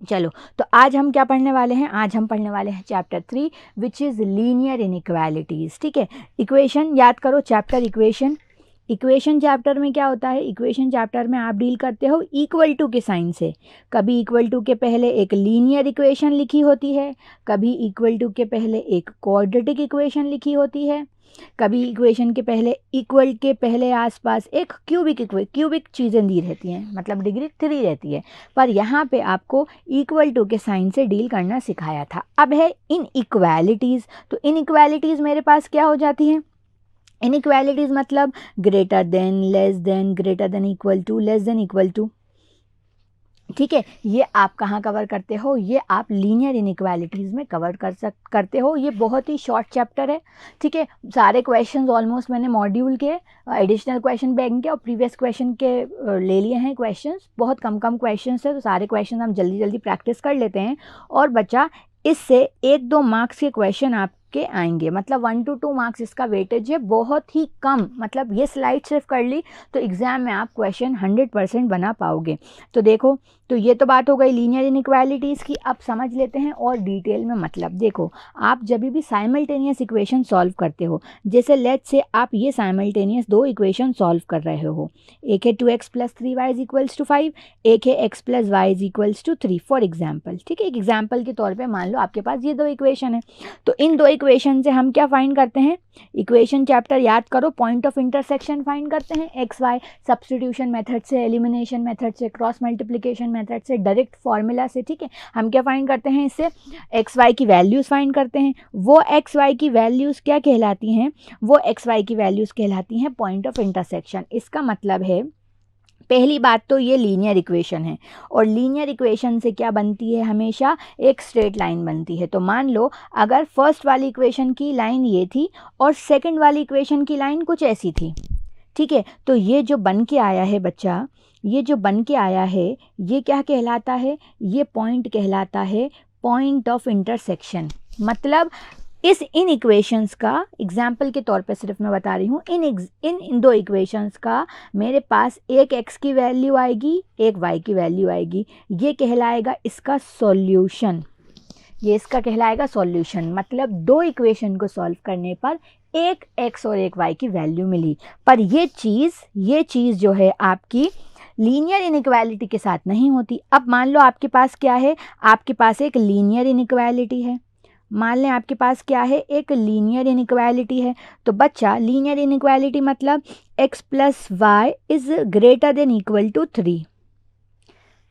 चलो, तो आज हम क्या पढ़ने वाले हैं? आज हम पढ़ने वाले हैं chapter 3 which is linear inequalities. ठीक है, इक्वेशन याद करो, चैप्टर इक्वेशन चैप्टर में क्या होता है? इक्वेशन चैप्टर में आप डील करते हो इक्वल टू के साइन से। कभी इक्वल टू के पहले एक लीनियर इक्वेशन लिखी होती है, कभी इक्वल टू के पहले एक क्वाड्रेटिक इक्वेशन लिखी होती है, कभी इक्वेशन के पहले इक्वल के पहले आसपास एक क्यूबिक चीज़ें दी रहती हैं, मतलब डिग्री 3 रहती है। पर यहाँ पे आपको इक्वल टू के साइन से डील करना सिखाया था। अब है इनइक्वालिटीज़। तो इनइक्वालिटीज़ मेरे पास क्या हो जाती हैं? इनइक्वालिटीज़ मतलब greater than, less than, greater than equal to, less than equal to. ठीक है, ये आप कहाँ कवर करते हो? ये आप लीनियर इनइक्वालिटीज़ में कवर करते हो। ये बहुत ही शॉर्ट चैप्टर है। ठीक है, सारे क्वेश्चंस ऑलमोस्ट मैंने मॉड्यूल के एडिशनल क्वेश्चन बैंक के और प्रीवियस क्वेश्चन के ले लिए हैं क्वेश्चंस। बहुत कम क्वेश्चंस है, तो सारे क्वेश्चन हम जल्दी प्रैक्टिस कर लेते हैं। और बच्चा, इससे 1-2 मार्क्स के क्वेश्चन आपके आएंगे, मतलब 1 to 2 मार्क्स इसका वेटेज है, बहुत ही कम। मतलब ये स्लाइड सिर्फ कर ली तो एग्ज़ाम में आप क्वेश्चन 100% बना पाओगे। तो देखो, तो ये तो बात हो गई लीनियर इनइक्वालिटीज़ की। अब समझ लेते हैं और डिटेल में। मतलब देखो, आप जब भी साइमल्टेनियस इक्वेशन सॉल्व करते हो, जैसे लेट्स से आप ये साइमल्टेनियस 2 इक्वेशन सॉल्व कर रहे हो, एक है 2x + 3y = 5, एक है x + y = 3 फॉर एग्जाम्पल। ठीक है, एक एग्जाम्पल के तौर पे मान लो आपके पास ये 2 इक्वेशन है। तो इन 2 इक्वेशन से हम क्या फाइंड करते हैं? इक्वेशन चैप्टर याद करो, पॉइंट ऑफ इंटरसेक्शन फाइंड करते हैं। एक्स वाई सब्स्टिट्यूशन मेथड से, एलिमिनेशन मेथड से, क्रॉस मल्टीप्लिकेशन मेथड से, डायरेक्ट फार्मूला से। ठीक है, हम क्या फाइंड करते हैं? इससे एक्स वाई की वैल्यूज़ फाइंड करते हैं। वो एक्स वाई की वैल्यूज़ क्या कहलाती हैं? वो एक्स वाई की वैल्यूज़ कहलाती हैं पॉइंट ऑफ इंटरसेक्शन। इसका मतलब है, पहली बात तो ये लीनियर इक्वेशन है, और लीनियर इक्वेशन से क्या बनती है? हमेशा एक स्ट्रेट लाइन बनती है। तो मान लो अगर फर्स्ट वाली इक्वेशन की लाइन ये थी और सेकंड वाली इक्वेशन की लाइन कुछ ऐसी थी। ठीक है, तो ये जो बन के आया है बच्चा, ये जो बन के आया है, ये क्या कहलाता है? ये पॉइंट कहलाता है पॉइंट ऑफ इंटरसेक्शन। मतलब इन इक्वेशंस का एग्जाम्पल के तौर पे सिर्फ मैं बता रही हूँ, इन 2 इक्वेशंस का मेरे पास एक x की वैल्यू आएगी, एक y की वैल्यू आएगी। ये कहलाएगा इसका सॉल्यूशन। ये इसका कहलाएगा सॉल्यूशन। मतलब 2 इक्वेशन को सॉल्व करने पर एक x और एक y की वैल्यू मिली। पर ये चीज़ जो है आपकी लीनियर इनइक्वालिटी के साथ नहीं होती। अब मान लो आपके पास क्या है? आपके पास एक लीनियर इनइक्वालिटी है। मान लें आपके पास क्या है? एक लीनियर इनइक्वालिटी है। तो बच्चा, लीनियर इनइक्वालिटी मतलब x + y > 3।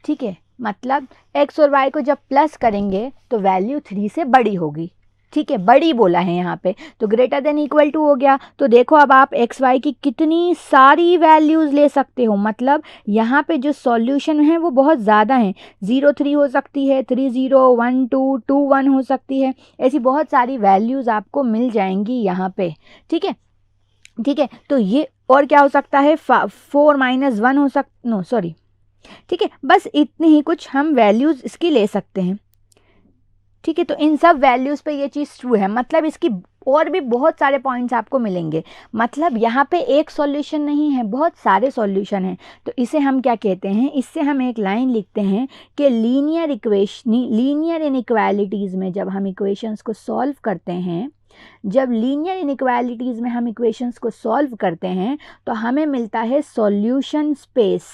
ठीक है, मतलब x और y को जब प्लस करेंगे तो वैल्यू 3 से बड़ी होगी। ठीक है, बड़ी बोला है यहाँ पे, तो > हो गया। तो देखो, अब आप x y की कितनी सारी वैल्यूज़ ले सकते हो। मतलब यहाँ पे जो सॉल्यूशन है वो बहुत ज़्यादा हैं। 0 3 हो सकती है, 3 0, 1 2, 2 1 हो सकती है। ऐसी बहुत सारी वैल्यूज़ आपको मिल जाएंगी यहाँ पे। ठीक है, तो ये और क्या हो सकता है? 4 - 1 हो ठीक है, बस इतनी ही कुछ हम वैल्यूज़ इसकी ले सकते हैं। ठीक है, तो इन सब वैल्यूज़ पे ये चीज़ ट्रू है। मतलब इसकी और भी बहुत सारे पॉइंट्स आपको मिलेंगे। मतलब यहाँ पे एक सॉल्यूशन नहीं है, बहुत सारे सॉल्यूशन हैं। तो इसे हम क्या कहते हैं? इससे हम एक लाइन लिखते हैं कि लीनियर इनइक्वालिटीज़ में जब हम इक्वेशंस को सॉल्व करते हैं, जब लीनियर इनइक्वालिटीज़ में हम इक्वेशंस को सॉल्व करते हैं तो हमें मिलता है सॉल्यूशन स्पेस।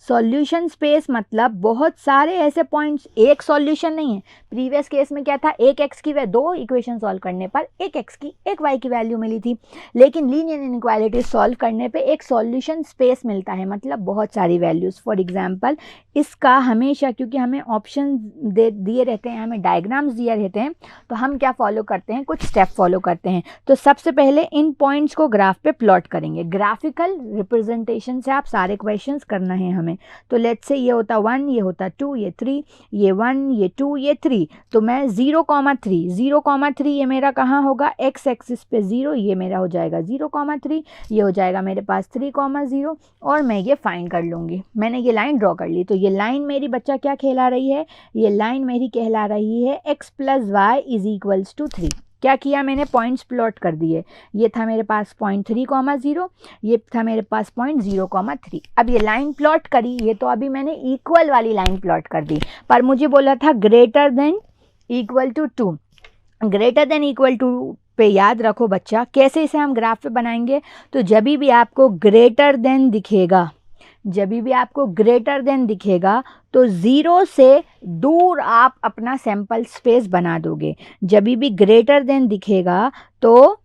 सॉल्यूशन स्पेस मतलब बहुत सारे ऐसे पॉइंट्स, एक सॉल्यूशन नहीं है। प्रीवियस केस में क्या था? एक x की 2 इक्वेशन सॉल्व करने पर एक x की एक y की वैल्यू मिली थी। लेकिन लीनियर इनइक्वालिटी सॉल्व करने पे एक सॉल्यूशन स्पेस मिलता है, मतलब बहुत सारी वैल्यूज़। फॉर एग्जांपल, इसका हमेशा, क्योंकि हमें ऑप्शन दिए रहते हैं, हमें डायग्राम्स दिए रहते हैं, तो हम क्या फॉलो करते हैं? कुछ स्टेप फॉलो करते हैं। तो सबसे पहले इन पॉइंट्स को ग्राफ पे प्लॉट करेंगे। ग्राफिकल रिप्रेजेंटेशन से आप सारे क्वेश्चंस करना है हमें। तो लेट्स से ये होता 1, ये होता 2, ये 3, ये 1, ये 2, ये 3। तो मैं 0,3 ये मेरा कहाँ होगा? x एक्सिस पे 0, ये मेरा हो जाएगा 0,3, ये हो जाएगा मेरे पास 3,0, और मैं ये फाइंड कर लूँगी। मैंने ये लाइन ड्रॉ कर ली। तो ये लाइन मेरी बच्चा क्या कहला रही है? ये लाइन मेरी कहला रही है x + y = 3। क्या किया मैंने, पॉइंट्स प्लॉट कर दिए। ये था मेरे पास 0.3, ये था मेरे पास 0.3। अब ये लाइन प्लॉट करी, ये तो अभी मैंने इक्वल वाली लाइन प्लॉट कर दी, पर मुझे बोला था greater than equal to 2। Greater than equal to पे याद रखो बच्चा, कैसे इसे हम ग्राफ पे बनाएंगे, तो जब भी आपको ग्रेटर देन दिखेगा, जब भी आपको ग्रेटर देन दिखेगा तो 0 से दूर आप अपना सैंपल स्पेस बना दोगे। जब भी ग्रेटर देन दिखेगा तो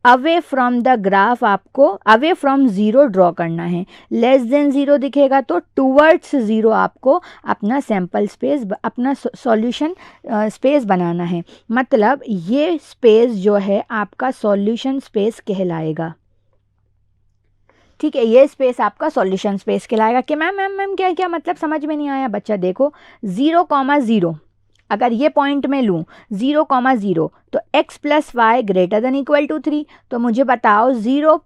अवे फ्रॉम द ग्राफ आपको अवे फ्रॉम 0 ड्रॉ करना है। लेस देन 0 दिखेगा तो टूवर्ड्स 0 आपको अपना सैंपल स्पेस, अपना सॉल्यूशन स्पेस बनाना है। मतलब ये स्पेस जो है आपका सॉल्यूशन स्पेस कहलाएगा। ठीक है, ये स्पेस आपका सॉल्यूशन स्पेस कहलाएगा। कि मैम क्या क्या मतलब, समझ में नहीं आया बच्चा। देखो 0,0, अगर ये पॉइंट में लूँ 0,0 तो x plus Y greater than equal to 3। तो मुझे बताओ 0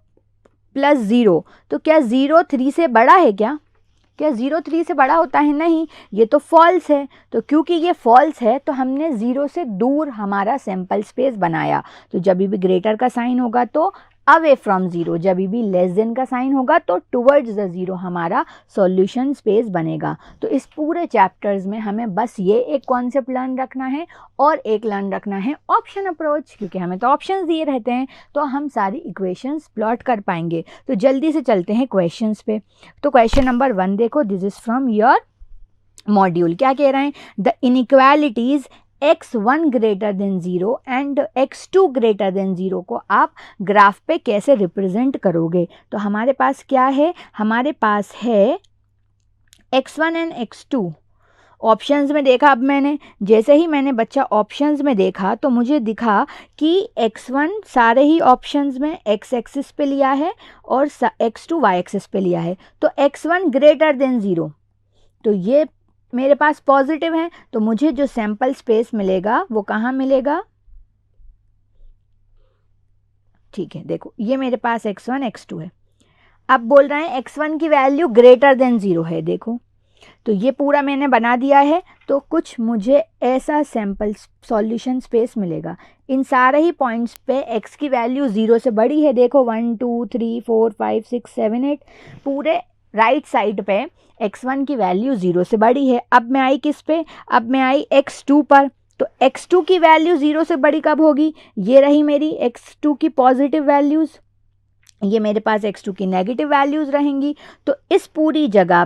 प्लस 0, तो क्या 0 3 से बड़ा है क्या? क्या 0 3 से बड़ा होता है? नहीं, ये तो फॉल्स है। तो क्योंकि ये फॉल्स है तो हमने 0 से दूर हमारा सैंपल स्पेस बनाया। तो जब भी ग्रेटर का साइन होगा तो अवे फ्रॉम 0, जब भी लेस देन का साइन होगा तो टुवर्ड्स द 0 हमारा सॉल्यूशन स्पेस बनेगा। तो इस पूरे चैप्टर्स में हमें बस ये एक कॉन्सेप्ट लर्न रखना है और एक लर्न रखना है ऑप्शन अप्रोच, क्योंकि हमें तो ऑप्शंस दिए रहते हैं तो हम सारी इक्वेशंस प्लॉट कर पाएंगे। तो जल्दी से चलते हैं क्वेश्चंस पे। तो क्वेश्चन नंबर 1 देखो, this is from your module. क्या कह रहे हैं? The inequalities x1 greater than 0 and x2 greater than 0 को आप ग्राफ पे कैसे रिप्रेजेंट करोगे? तो हमारे पास क्या है? हमारे पास है x1 एंड x2। ऑप्शंस में देखा, अब मैंने जैसे ही मैंने बच्चा ऑप्शंस में देखा तो मुझे दिखा कि x1 सारे ही ऑप्शंस में x एक्सिस पे लिया है और x2 y एक्सिस पे लिया है। तो x1 ग्रेटर देन 0, तो ये मेरे पास पॉजिटिव है, तो मुझे जो सैंपल स्पेस मिलेगा वो कहाँ मिलेगा? ठीक है, देखो ये मेरे पास x1 x2 है। अब बोल रहे हैं x1 की वैल्यू ग्रेटर देन 0 है। देखो तो ये पूरा मैंने बना दिया है, तो कुछ मुझे ऐसा सैंपल सॉल्यूशन स्पेस मिलेगा। इन सारे ही पॉइंट्स पे x की वैल्यू 0 से बड़ी है। देखो 1 2 3 4 5 6 7 8 पूरे राइट साइड पे x1 की वैल्यू 0 से बड़ी है। अब मैं आई किस पे? अब मैं आई x2 पर। तो x2 की वैल्यू 0 से बड़ी कब होगी? ये रही मेरी x2 की पॉजिटिव वैल्यूज़, ये मेरे पास x2 की नेगेटिव वैल्यूज़ रहेंगी। तो इस पूरी जगह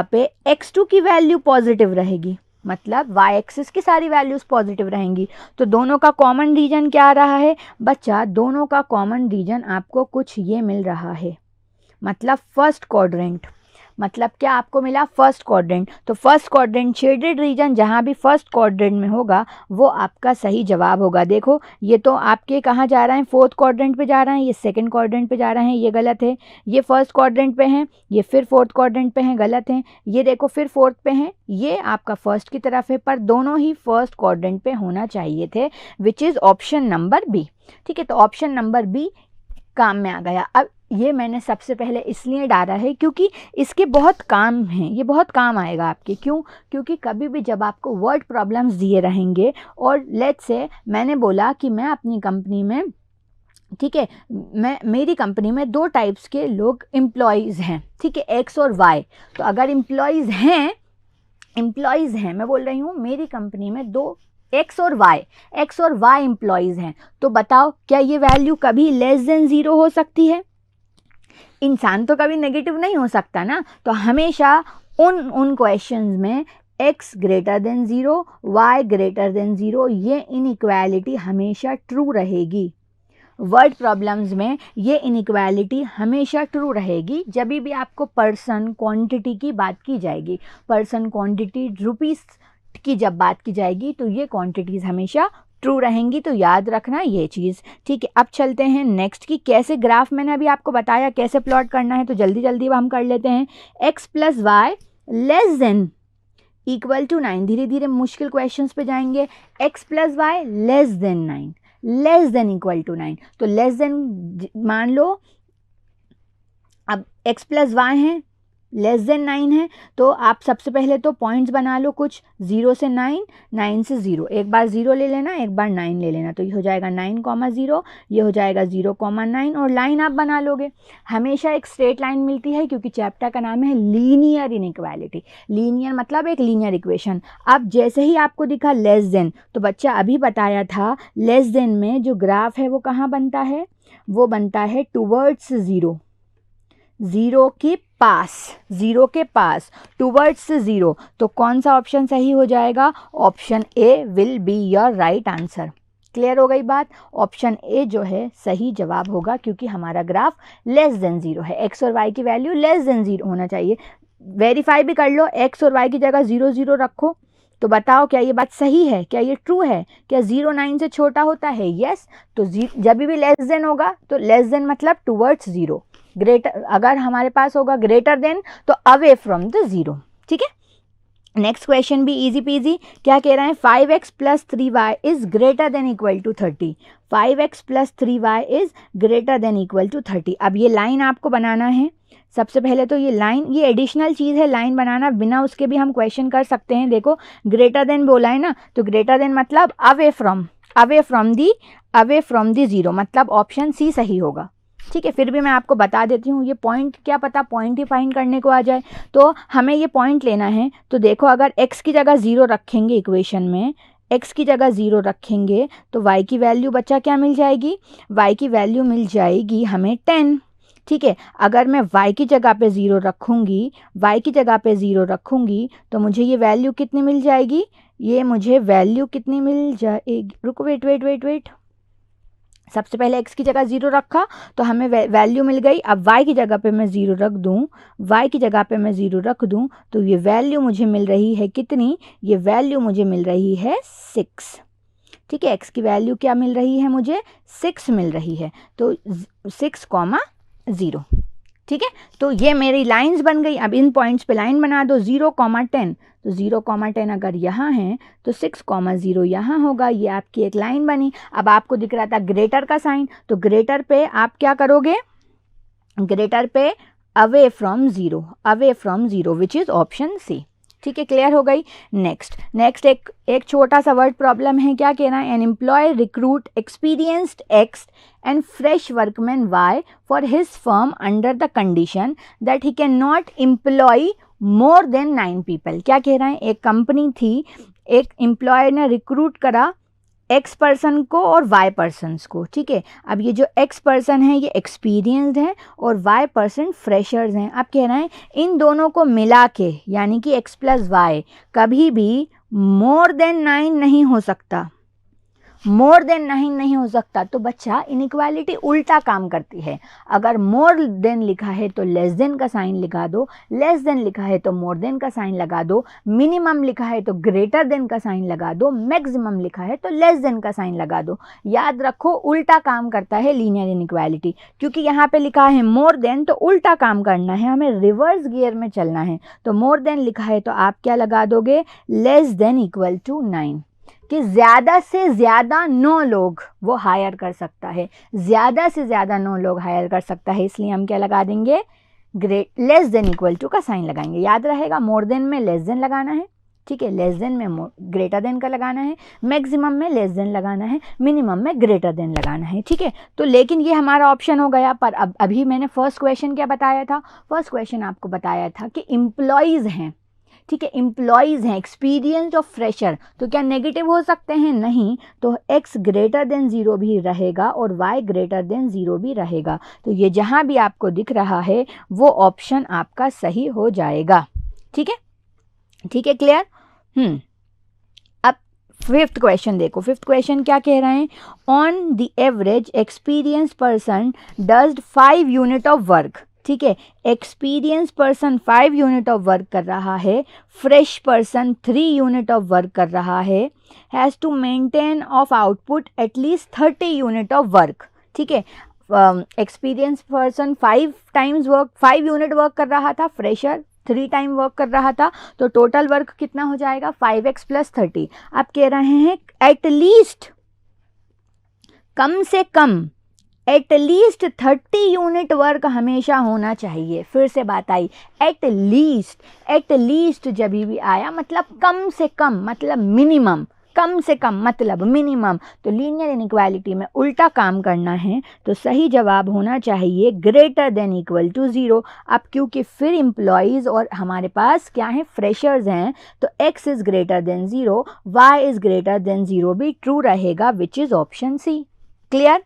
पे x2 की वैल्यू पॉजिटिव रहेगी, मतलब y एक्सिस की सारी वैल्यूज़ पॉजिटिव रहेंगी। तो दोनों का कॉमन रीजन क्या आ रहा है बच्चा? दोनों का कॉमन रीजन आपको कुछ ये मिल रहा है, मतलब फर्स्ट क्वाड्रेंट। मतलब क्या आपको मिला? First quadrant. तो फर्स्ट क्वाड्रेंट शेडेड रीजन जहाँ भी फर्स्ट क्वाड्रेंट में होगा वो आपका सही जवाब होगा। देखो ये तो आपके कहाँ जा रहे हैं? फोर्थ क्वाड्रेंट पे जा रहे हैं, ये सेकंड क्वाड्रेंट पे जा रहे हैं, ये गलत है। ये फर्स्ट क्वाड्रेंट पे हैं, ये फिर फोर्थ क्वाड्रेंट पे हैं, गलत है। ये देखो फिर फोर्थ पे हैं, ये आपका फर्स्ट की तरफ है, पर दोनों ही फर्स्ट क्वाड्रेंट पे होना चाहिए थे, which is option number B. ठीक है, तो ऑप्शन नंबर बी काम में आ गया। अब ये मैंने सबसे पहले इसलिए डाला है क्योंकि इसके बहुत काम हैं, ये बहुत काम आएगा आपके। क्यों? क्योंकि कभी भी जब आपको वर्ड प्रॉब्लम्स दिए रहेंगे और लेट्स से मैंने बोला कि मैं अपनी कंपनी में, ठीक है, मेरी कंपनी में 2 टाइप्स के लोग एम्प्लॉयज़ हैं, ठीक है, एक्स और वाई। तो अगर एम्प्लॉयज़ हैं, मैं बोल रही हूँ मेरी कंपनी में 2 एक्स और वाई एम्प्लॉयज़ हैं, तो बताओ क्या ये वैल्यू कभी लेस देन 0 हो सकती है? इंसान तो कभी नेगेटिव नहीं हो सकता ना। तो हमेशा उन क्वेश्चंस में x greater than 0, y greater than 0, ये इनइक्वालिटी हमेशा ट्रू रहेगी। वर्ड प्रॉब्लम्स में ये इनइक्वालिटी हमेशा ट्रू रहेगी। जब भी आपको पर्सन क्वांटिटी की बात की जाएगी, पर्सन क्वांटिटी रुपीस की जब बात की जाएगी तो ये क्वांटिटीज़ हमेशा ट्रू रहेंगी। तो याद रखना ये चीज़। ठीक है, अब चलते हैं नेक्स्ट की कैसे ग्राफ, मैंने अभी आपको बताया कैसे प्लॉट करना है, तो जल्दी जल्दी हम कर लेते हैं। x plus Y less than equal to 9, धीरे धीरे मुश्किल क्वेश्चंस पे जाएंगे। x plus Y less than 9, less than equal to 9, तो लेस देन मान लो, अब x प्लस वाई है, लेस देन 9 है, तो आप सबसे पहले तो पॉइंट्स बना लो कुछ, 0 से 9, 9 से 0, एक बार 0 ले लेना, एक बार 9 ले लेना, तो ये हो जाएगा 9,0, ये हो जाएगा 0,9 और लाइन आप बना लोगे। हमेशा एक स्ट्रेट लाइन मिलती है क्योंकि चैप्टर का नाम है लीनियर इनइक्वालिटी। लीनियर मतलब एक लीनियर इक्वेशन। अब जैसे ही आपको दिखा लेस देन, तो बच्चा अभी बताया था लेस देन में जो ग्राफ है वो कहाँ बनता है, वो बनता है टुवर्ड्स 0, 0 के पास, 0 के पास, टुवर्ड्स 0। तो कौन सा ऑप्शन सही हो जाएगा, option A will be your right answer. Clear हो गई बात, ऑप्शन ए जो है सही जवाब होगा क्योंकि हमारा ग्राफ लेस देन 0 है, एक्स और वाई की वैल्यू लेस देन 0 होना चाहिए। वेरीफाई भी कर लो, एक्स और वाई की जगह 0 0 रखो, तो बताओ क्या ये बात सही है, क्या ये ट्रू है, क्या 0 9 से छोटा होता है, यस। तो जब भी लेस देन होगा तो लेस देन मतलब टुवर्ड्स 0, ग्रेटर अगर हमारे पास होगा ग्रेटर देन तो अवे फ्रॉम द 0, ठीक है। नेक्स्ट क्वेश्चन भी इजी पीजी, क्या कह रहे हैं, 5x + 3y is greater than equal to 30, 5x + 3y is greater than equal to 30। अब ये लाइन आपको बनाना है, सबसे पहले तो ये लाइन, ये एडिशनल चीज़ है लाइन बनाना, बिना उसके भी हम क्वेश्चन कर सकते हैं। देखो ग्रेटर देन बोला है ना, तो ग्रेटर देन मतलब अवे फ्रॉम दी 0, मतलब ऑप्शन सी सही होगा, ठीक है। फिर भी मैं आपको बता देती हूँ, ये पॉइंट क्या पता पॉइंट ही फाइंड करने को आ जाए, तो हमें ये पॉइंट लेना है। तो देखो अगर x की जगह 0 रखेंगे इक्वेशन में, x की जगह 0 रखेंगे तो y की वैल्यू बच्चा क्या मिल जाएगी, y की वैल्यू मिल जाएगी हमें 10, ठीक है। अगर मैं y की जगह पे 0 रखूँगी, y की जगह पे 0 रखूँगी तो मुझे ये वैल्यू कितनी मिल जाएगी, ये मुझे वैल्यू कितनी मिल जाएगी, रुको वेट, सबसे पहले x की जगह 0 रखा तो हमें वैल्यू मिल गई। अब y की जगह पे मैं 0 रख दूँ, y की जगह पे मैं 0 रख दूँ तो ये वैल्यू मुझे मिल रही है कितनी, ये वैल्यू मुझे मिल रही है 6, ठीक है। x की वैल्यू क्या मिल रही है मुझे, 6 मिल रही है, तो 6,0, ठीक है। तो ये मेरी लाइंस बन गई। अब इन पॉइंट्स पे लाइन बना दो, 0,10, तो 0,10 अगर यहाँ है तो 6,0 यहाँ होगा, ये आपकी एक लाइन बनी। अब आपको दिख रहा था ग्रेटर का साइन, तो ग्रेटर पे आप क्या करोगे, ग्रेटर पे away from zero which is option C, ठीक है। क्लियर हो गई। नेक्स्ट एक छोटा सा वर्ड प्रॉब्लम है, क्या कहना है, an employ recruit experienced X and fresh workman Y for his firm under the condition that he can not employ more than 9 people. क्या कह रहा है, एक कंपनी थी, एक एम्प्लॉय ने रिक्रूट करा एक्स पर्सन को और वाई पर्सनस को, ठीक है। अब ये जो एक्स पर्सन है ये एक्सपीरियंस्ड है और वाई पर्सन फ्रेशर्स हैं। अब कह रहे हैं इन दोनों को मिला के यानी कि एक्स प्लस वाई कभी भी मोर देन 9 नहीं हो सकता, मोर देन नहीं हो सकता। तो बच्चा इनइक्वालिटी उल्टा काम करती है, अगर मोर देन लिखा है तो लेस देन का साइन लगा दो, लेस देन लिखा है तो मोर देन का साइन लगा दो, मिनिमम लिखा है तो ग्रेटर देन का साइन लगा दो, मैक्सिमम लिखा है तो लेस देन का साइन लगा दो। याद रखो उल्टा काम करता है लीनियर इनइक्वालिटी, क्योंकि यहाँ पे लिखा है मोर देन तो उल्टा काम करना है, हमें रिवर्स गियर में चलना है। तो मोर देन लिखा है तो आप क्या लगा दोगे, लेस देन इक्वल टू 9, कि ज़्यादा से ज़्यादा 9 लोग वो हायर कर सकता है, ज़्यादा से ज़्यादा 9 लोग हायर कर सकता है, इसलिए हम क्या लगा देंगे, लेस देन इक्वल टू का साइन लगाएंगे। याद रहेगा मोर देन में लेस देन लगाना है, ठीक है, लेस देन में ग्रेटर देन का लगाना है, मैक्सिमम में लेस देन लगाना है, मिनिमम में ग्रेटर देन लगाना है, ठीक है। तो लेकिन ये हमारा ऑप्शन हो गया। पर अब अभी मैंने फर्स्ट क्वेश्चन क्या बताया था, फर्स्ट क्वेश्चन आपको बताया था कि एम्प्लॉयज़ हैं, ठीक है, एम्प्लॉयज़ हैं, एक्सपीरियंस और फ्रेशर, तो क्या नेगेटिव हो सकते हैं, नहीं। तो x ग्रेटर देन 0 भी रहेगा और y ग्रेटर देन 0 भी रहेगा। तो ये जहाँ भी आपको दिख रहा है वो ऑप्शन आपका सही हो जाएगा, ठीक है, ठीक है, क्लियर। अब फिफ्थ क्वेश्चन देखो, फिफ्थ क्वेश्चन क्या कह रहे हैं, on the average experience person does 5 unit of work, ठीक है, experience person 5 unit of work कर रहा है, fresh person 3 unit of work कर रहा है, has to maintain of output at least 30 unit of work, ठीक है। एक्सपीरियंस पर्सन 5 यूनिट वर्क कर रहा था, फ्रेशर 3 टाइम वर्क कर रहा था, तो टोटल वर्क कितना हो जाएगा 5x + 30। आप कह रहे हैं एटलीस्ट, कम से कम एटलीस्ट 30 यूनिट वर्क हमेशा होना चाहिए। फिर से बात आई, एटलीस्ट जब भी आया मतलब कम से कम, मतलब मिनिमम, कम से कम मतलब मिनिमम। तो लीनियर इनइक्वालिटी में उल्टा काम करना है, तो सही जवाब होना चाहिए ग्रेटर देन इक्वल टू 0। अब क्योंकि फिर एम्प्लॉयज़ और हमारे पास क्या है, फ्रेशर्स हैं, तो x is greater than 0, y is greater than 0 भी ट्रू रहेगा, which is option C. Clear?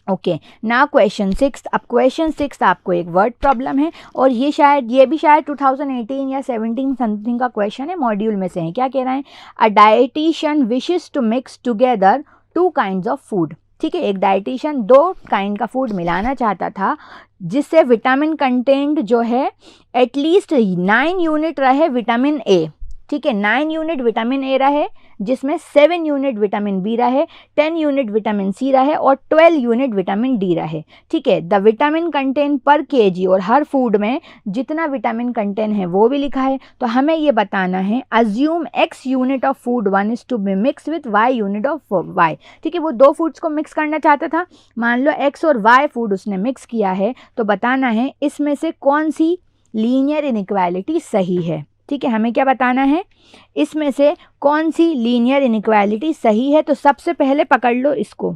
Okay, now question 6। अब क्वेश्चन 6 आपको एक वर्ड प्रॉब्लम है, और ये भी शायद 2018 या 17 समथिंग का क्वेश्चन है, मॉड्यूल में से है। क्या कह रहा है, a dietitian wishes to mix together 2 kinds of food. ठीक है, एक डाइटिशियन 2 काइंड का फूड मिलाना चाहता था, जिससे विटामिन कंटेंट जो है एटलीस्ट 9 यूनिट रहे विटामिन ए। ठीक है, 9 यूनिट विटामिन ए रहे, जिसमें 7 यूनिट विटामिन बी रहे, 10 यूनिट विटामिन सी रहे और 12 यूनिट विटामिन डी रहे। ठीक है, द विटामिन कंटेंट पर केजी, और हर फूड में जितना विटामिन कंटेंट है वो भी लिखा है। तो हमें ये बताना है, assume x unit of food 1 is to be mix with y unit of y। ठीक है, वो 2 फूड्स को मिक्स करना चाहता था, मान लो x और y फूड उसने मिक्स किया है, तो बताना है इसमें से कौन सी लीनियर इनइक्वालिटी सही है। ठीक है, हमें क्या बताना है, इसमें से कौन सी लीनियर इनइक्वालिटी सही है। तो सबसे पहले पकड़ लो इसको,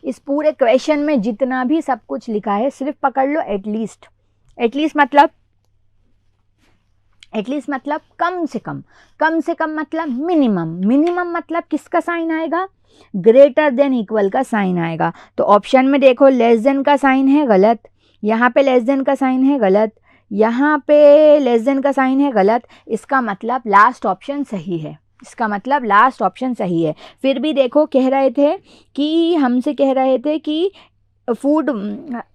इस पूरे क्वेश्चन में जितना भी सब कुछ लिखा है सिर्फ पकड़ लो एटलीस्ट। एटलीस्ट मतलब कम से कम, कम से कम मतलब मिनिमम, मिनिमम मतलब किसका साइन आएगा, ग्रेटर देन इक्वल का साइन आएगा। तो ऑप्शन में देखो लेस देन का साइन है, गलत, यहाँ पे लेस देन का साइन है, गलत, यहाँ पे लेस देन का साइन है, गलत। इसका मतलब लास्ट ऑप्शन सही है, इसका मतलब लास्ट ऑप्शन सही है। फिर भी देखो कह रहे थे कि, हमसे कह रहे थे कि फूड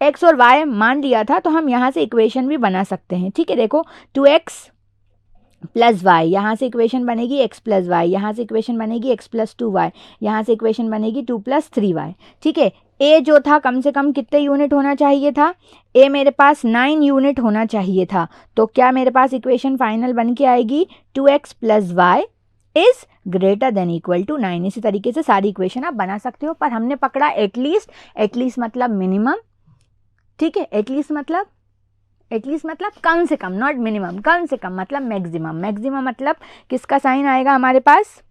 x और y मान लिया था, तो हम यहाँ से इक्वेशन भी बना सकते हैं। ठीक है, देखो 2x प्लस वाई, यहाँ से इक्वेशन बनेगी x प्लस वाई, यहाँ से इक्वेशन बनेगी x प्लस 2y, यहाँ से इक्वेशन बनेगी 2 प्लस 3y। ठीक है, a जो था कम से कम कितने यूनिट होना चाहिए था, a मेरे पास 9 यूनिट होना चाहिए था। तो क्या मेरे पास इक्वेशन फाइनल बन के आएगी, 2x plus Y is greater than equal to 9। इसी तरीके से सारी इक्वेशन आप बना सकते हो, पर हमने पकड़ा एटलीस्ट। एटलीस्ट मतलब मिनिमम। ठीक है, एटलीस्ट मतलब कम से कम, नॉट मिनिमम, कम से कम मतलब मैक्सिमम। मैक्सिमम मतलब किसका साइन आएगा हमारे पास।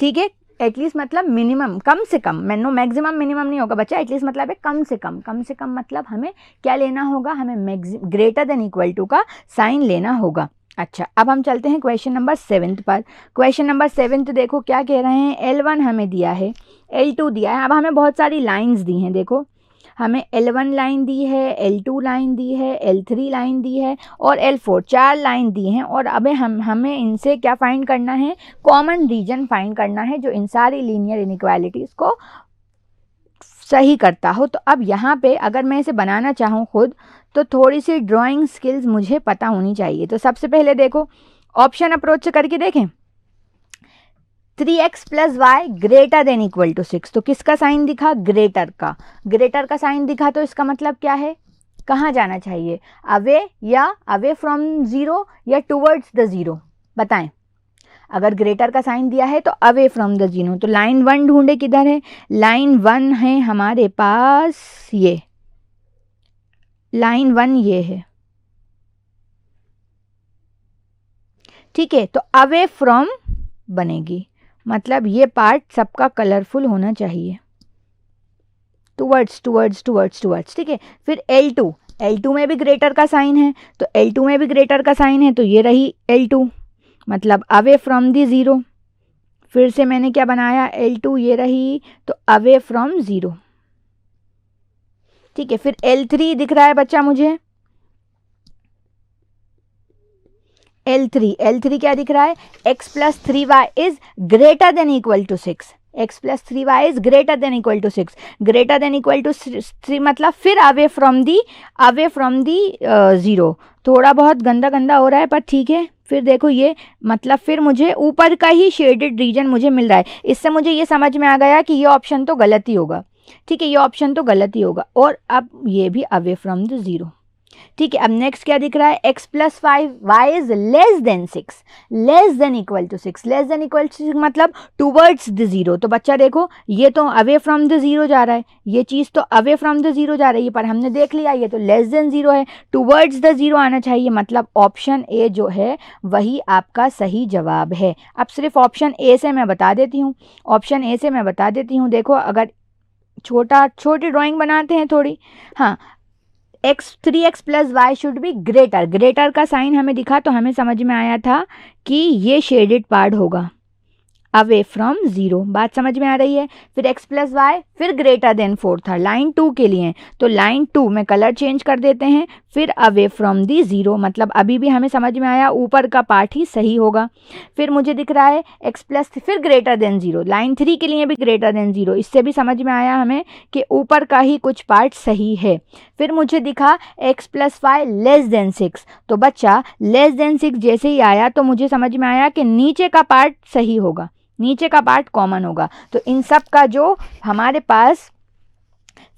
ठीक है, एटलीस्ट मतलब मिनिमम, कम से कम, मैक्सिमम मिनिमम नहीं होगा बच्चा, एटलीस्ट मतलब है कम से कम। कम से कम मतलब हमें क्या लेना होगा, हमें ग्रेटर देन इक्वल टू का साइन लेना होगा। अच्छा, अब हम चलते हैं क्वेश्चन नंबर 7 पर। क्वेश्चन नंबर 7 देखो क्या कह रहे हैं, L1 हमें दिया है, L2 दिया है। अब हमें बहुत सारी लाइंस दी हैं, देखो हमें L1 लाइन दी है, L2 लाइन दी है, L3 लाइन दी है और L4, 4 लाइन दी हैं। और अब हमें इनसे क्या फाइंड करना है, कॉमन रीजन फाइंड करना है जो इन सारी लीनियर इनइक्वालिटीज़ को सही करता हो। तो अब यहाँ पे अगर मैं इसे बनाना चाहूँ खुद, तो थोड़ी सी ड्राइंग स्किल्स मुझे पता होनी चाहिए। तो सबसे पहले देखो ऑप्शन अप्रोच से करके देखें, 3x plus Y greater than equal to 6। तो किसका साइन दिखा, ग्रेटर का, ग्रेटर का साइन दिखा। तो इसका मतलब क्या है, कहाँ जाना चाहिए, अवे या अवे फ्रॉम 0 या टूवर्ड्स द 0, बताएं। अगर ग्रेटर का साइन दिया है तो अवे फ्रॉम द 0। तो लाइन 1 ढूंढे, किधर है, लाइन 1 है हमारे पास, ये लाइन 1 ये है। ठीक है, तो अवे फ्रॉम बनेगी, मतलब ये पार्ट सबका कलरफुल होना चाहिए, टुवर्ड्स टुवर्ड्स टुवर्ड्स टुवर्ड्स। ठीक है, फिर L2 में भी ग्रेटर का साइन है, तो L2 में भी ग्रेटर का साइन है, तो ये रही L2 मतलब अवे फ्रॉम दी 0। फिर से मैंने क्या बनाया, L2 ये रही, तो अवे फ्रॉम 0। ठीक है, फिर L3 दिख रहा है बच्चा मुझे, L3 क्या दिख रहा है, x plus 3y is greater than equal to 6। x plus 3y is greater than equal to 6। Greater than equal to 3 मतलब फिर अवे फ्रॉम दी 0। थोड़ा बहुत गंदा हो रहा है पर ठीक है। फिर देखो ये मतलब फिर मुझे ऊपर का ही शेडेड रीजन मुझे मिल रहा है, इससे मुझे ये समझ में आ गया कि ये ऑप्शन तो गलत ही होगा। ठीक है, ये ऑप्शन तो गलत ही होगा। और अब ये भी अवे फ्रॉम द 0, ठीक है, अब नेक्स्ट क्या दिख रहा है, x plus 5 y is less than 6, less than equal to 6, less than equal to 6 मतलब टूवर्ड्स द जीरो। तो बच्चा देखो ये तो अवे फ्रॉम द जीरो जा रहा है, ये चीज़ तो अवे फ्रॉम द जीरो जा रही है, पर हमने देख लिया ये तो लेस देन जीरो है, टूवर्ड्स द जीरो आना चाहिए, मतलब ऑप्शन ए जो है वही आपका सही जवाब है। अब सिर्फ ऑप्शन ए से मैं बता देती हूँ, ऑप्शन ए से मैं बता देती हूँ। देखो अगर छोटी ड्राइंग बनाते हैं थोड़ी, हाँ, x 3x plus why should be greater, greater का साइन हमें दिखा तो हमें समझ में आया था कि ये शेडेड पार्ट होगा, अवे फ्रॉम जीरो, बात समझ में आ रही है। फिर x प्लस वाई फिर ग्रेटर देन 4 था, लाइन 2 के लिए, तो लाइन 2 में कलर चेंज कर देते हैं, फिर अवे फ्रॉम दी जीरो, मतलब अभी भी हमें समझ में आया ऊपर का पार्ट ही सही होगा। फिर मुझे दिख रहा है x प्लस फिर ग्रेटर देन जीरो, लाइन 3 के लिए भी ग्रेटर देन जीरो, इससे भी समझ में आया हमें कि ऊपर का ही कुछ पार्ट सही है। फिर मुझे दिखा x प्लस 5 लेस देन 6, तो बच्चा लेस देन 6 जैसे ही आया तो मुझे समझ में आया कि नीचे का पार्ट सही होगा, नीचे का पार्ट कॉमन होगा। तो इन सब का जो हमारे पास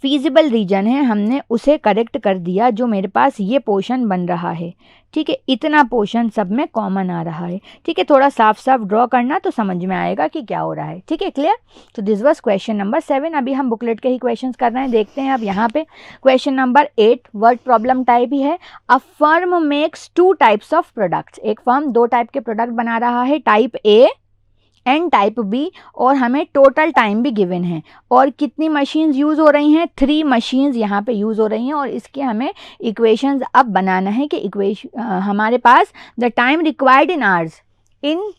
फीजिबल रीजन है हमने उसे करेक्ट कर दिया, जो मेरे पास ये पोर्शन बन रहा है। ठीक है, इतना पोर्शन सब में कॉमन आ रहा है। ठीक है, थोड़ा साफ साफ ड्रॉ करना तो समझ में आएगा कि क्या हो रहा है। ठीक है, क्लियर। तो दिस वाज क्वेश्चन नंबर 7। अभी हम बुकलेट के ही क्वेश्चंस कर रहे हैं, देखते हैं अब यहाँ पे question number 8 word problem type ही है। A firm makes 2 types of products, एक फर्म 2 टाइप के प्रोडक्ट बना रहा है, type A and type B, और हमें टोटल टाइम भी गिवन है, और कितनी मशीन्स यूज़ हो रही हैं, 3 मशीन्स यहाँ पे यूज़ हो रही हैं, और इसके हमें इक्वेशंस अब बनाना है कि हमारे पास the time required in hours, इन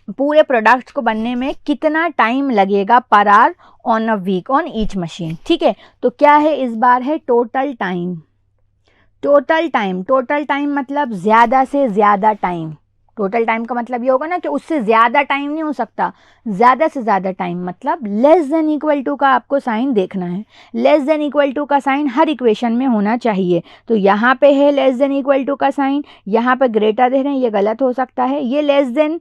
पूरे प्रोडक्ट्स को बनने में कितना टाइम लगेगा per hour on a week on each machine. ठीक है, तो क्या है इस बार है total time, total time, total time मतलब ज़्यादा से ज़्यादा टाइम, टोटल टाइम का मतलब ये होगा ना कि उससे ज़्यादा टाइम नहीं हो सकता, ज़्यादा से ज़्यादा टाइम, मतलब लेस देन इक्वल टू का आपको साइन देखना है, लेस देन इक्वल टू का साइन हर इक्वेशन में होना चाहिए। तो यहाँ पे है लेस देन इक्वल टू का साइन, यहाँ पे ग्रेटर दे रहे हैं, ये गलत हो सकता है, ये लेस देन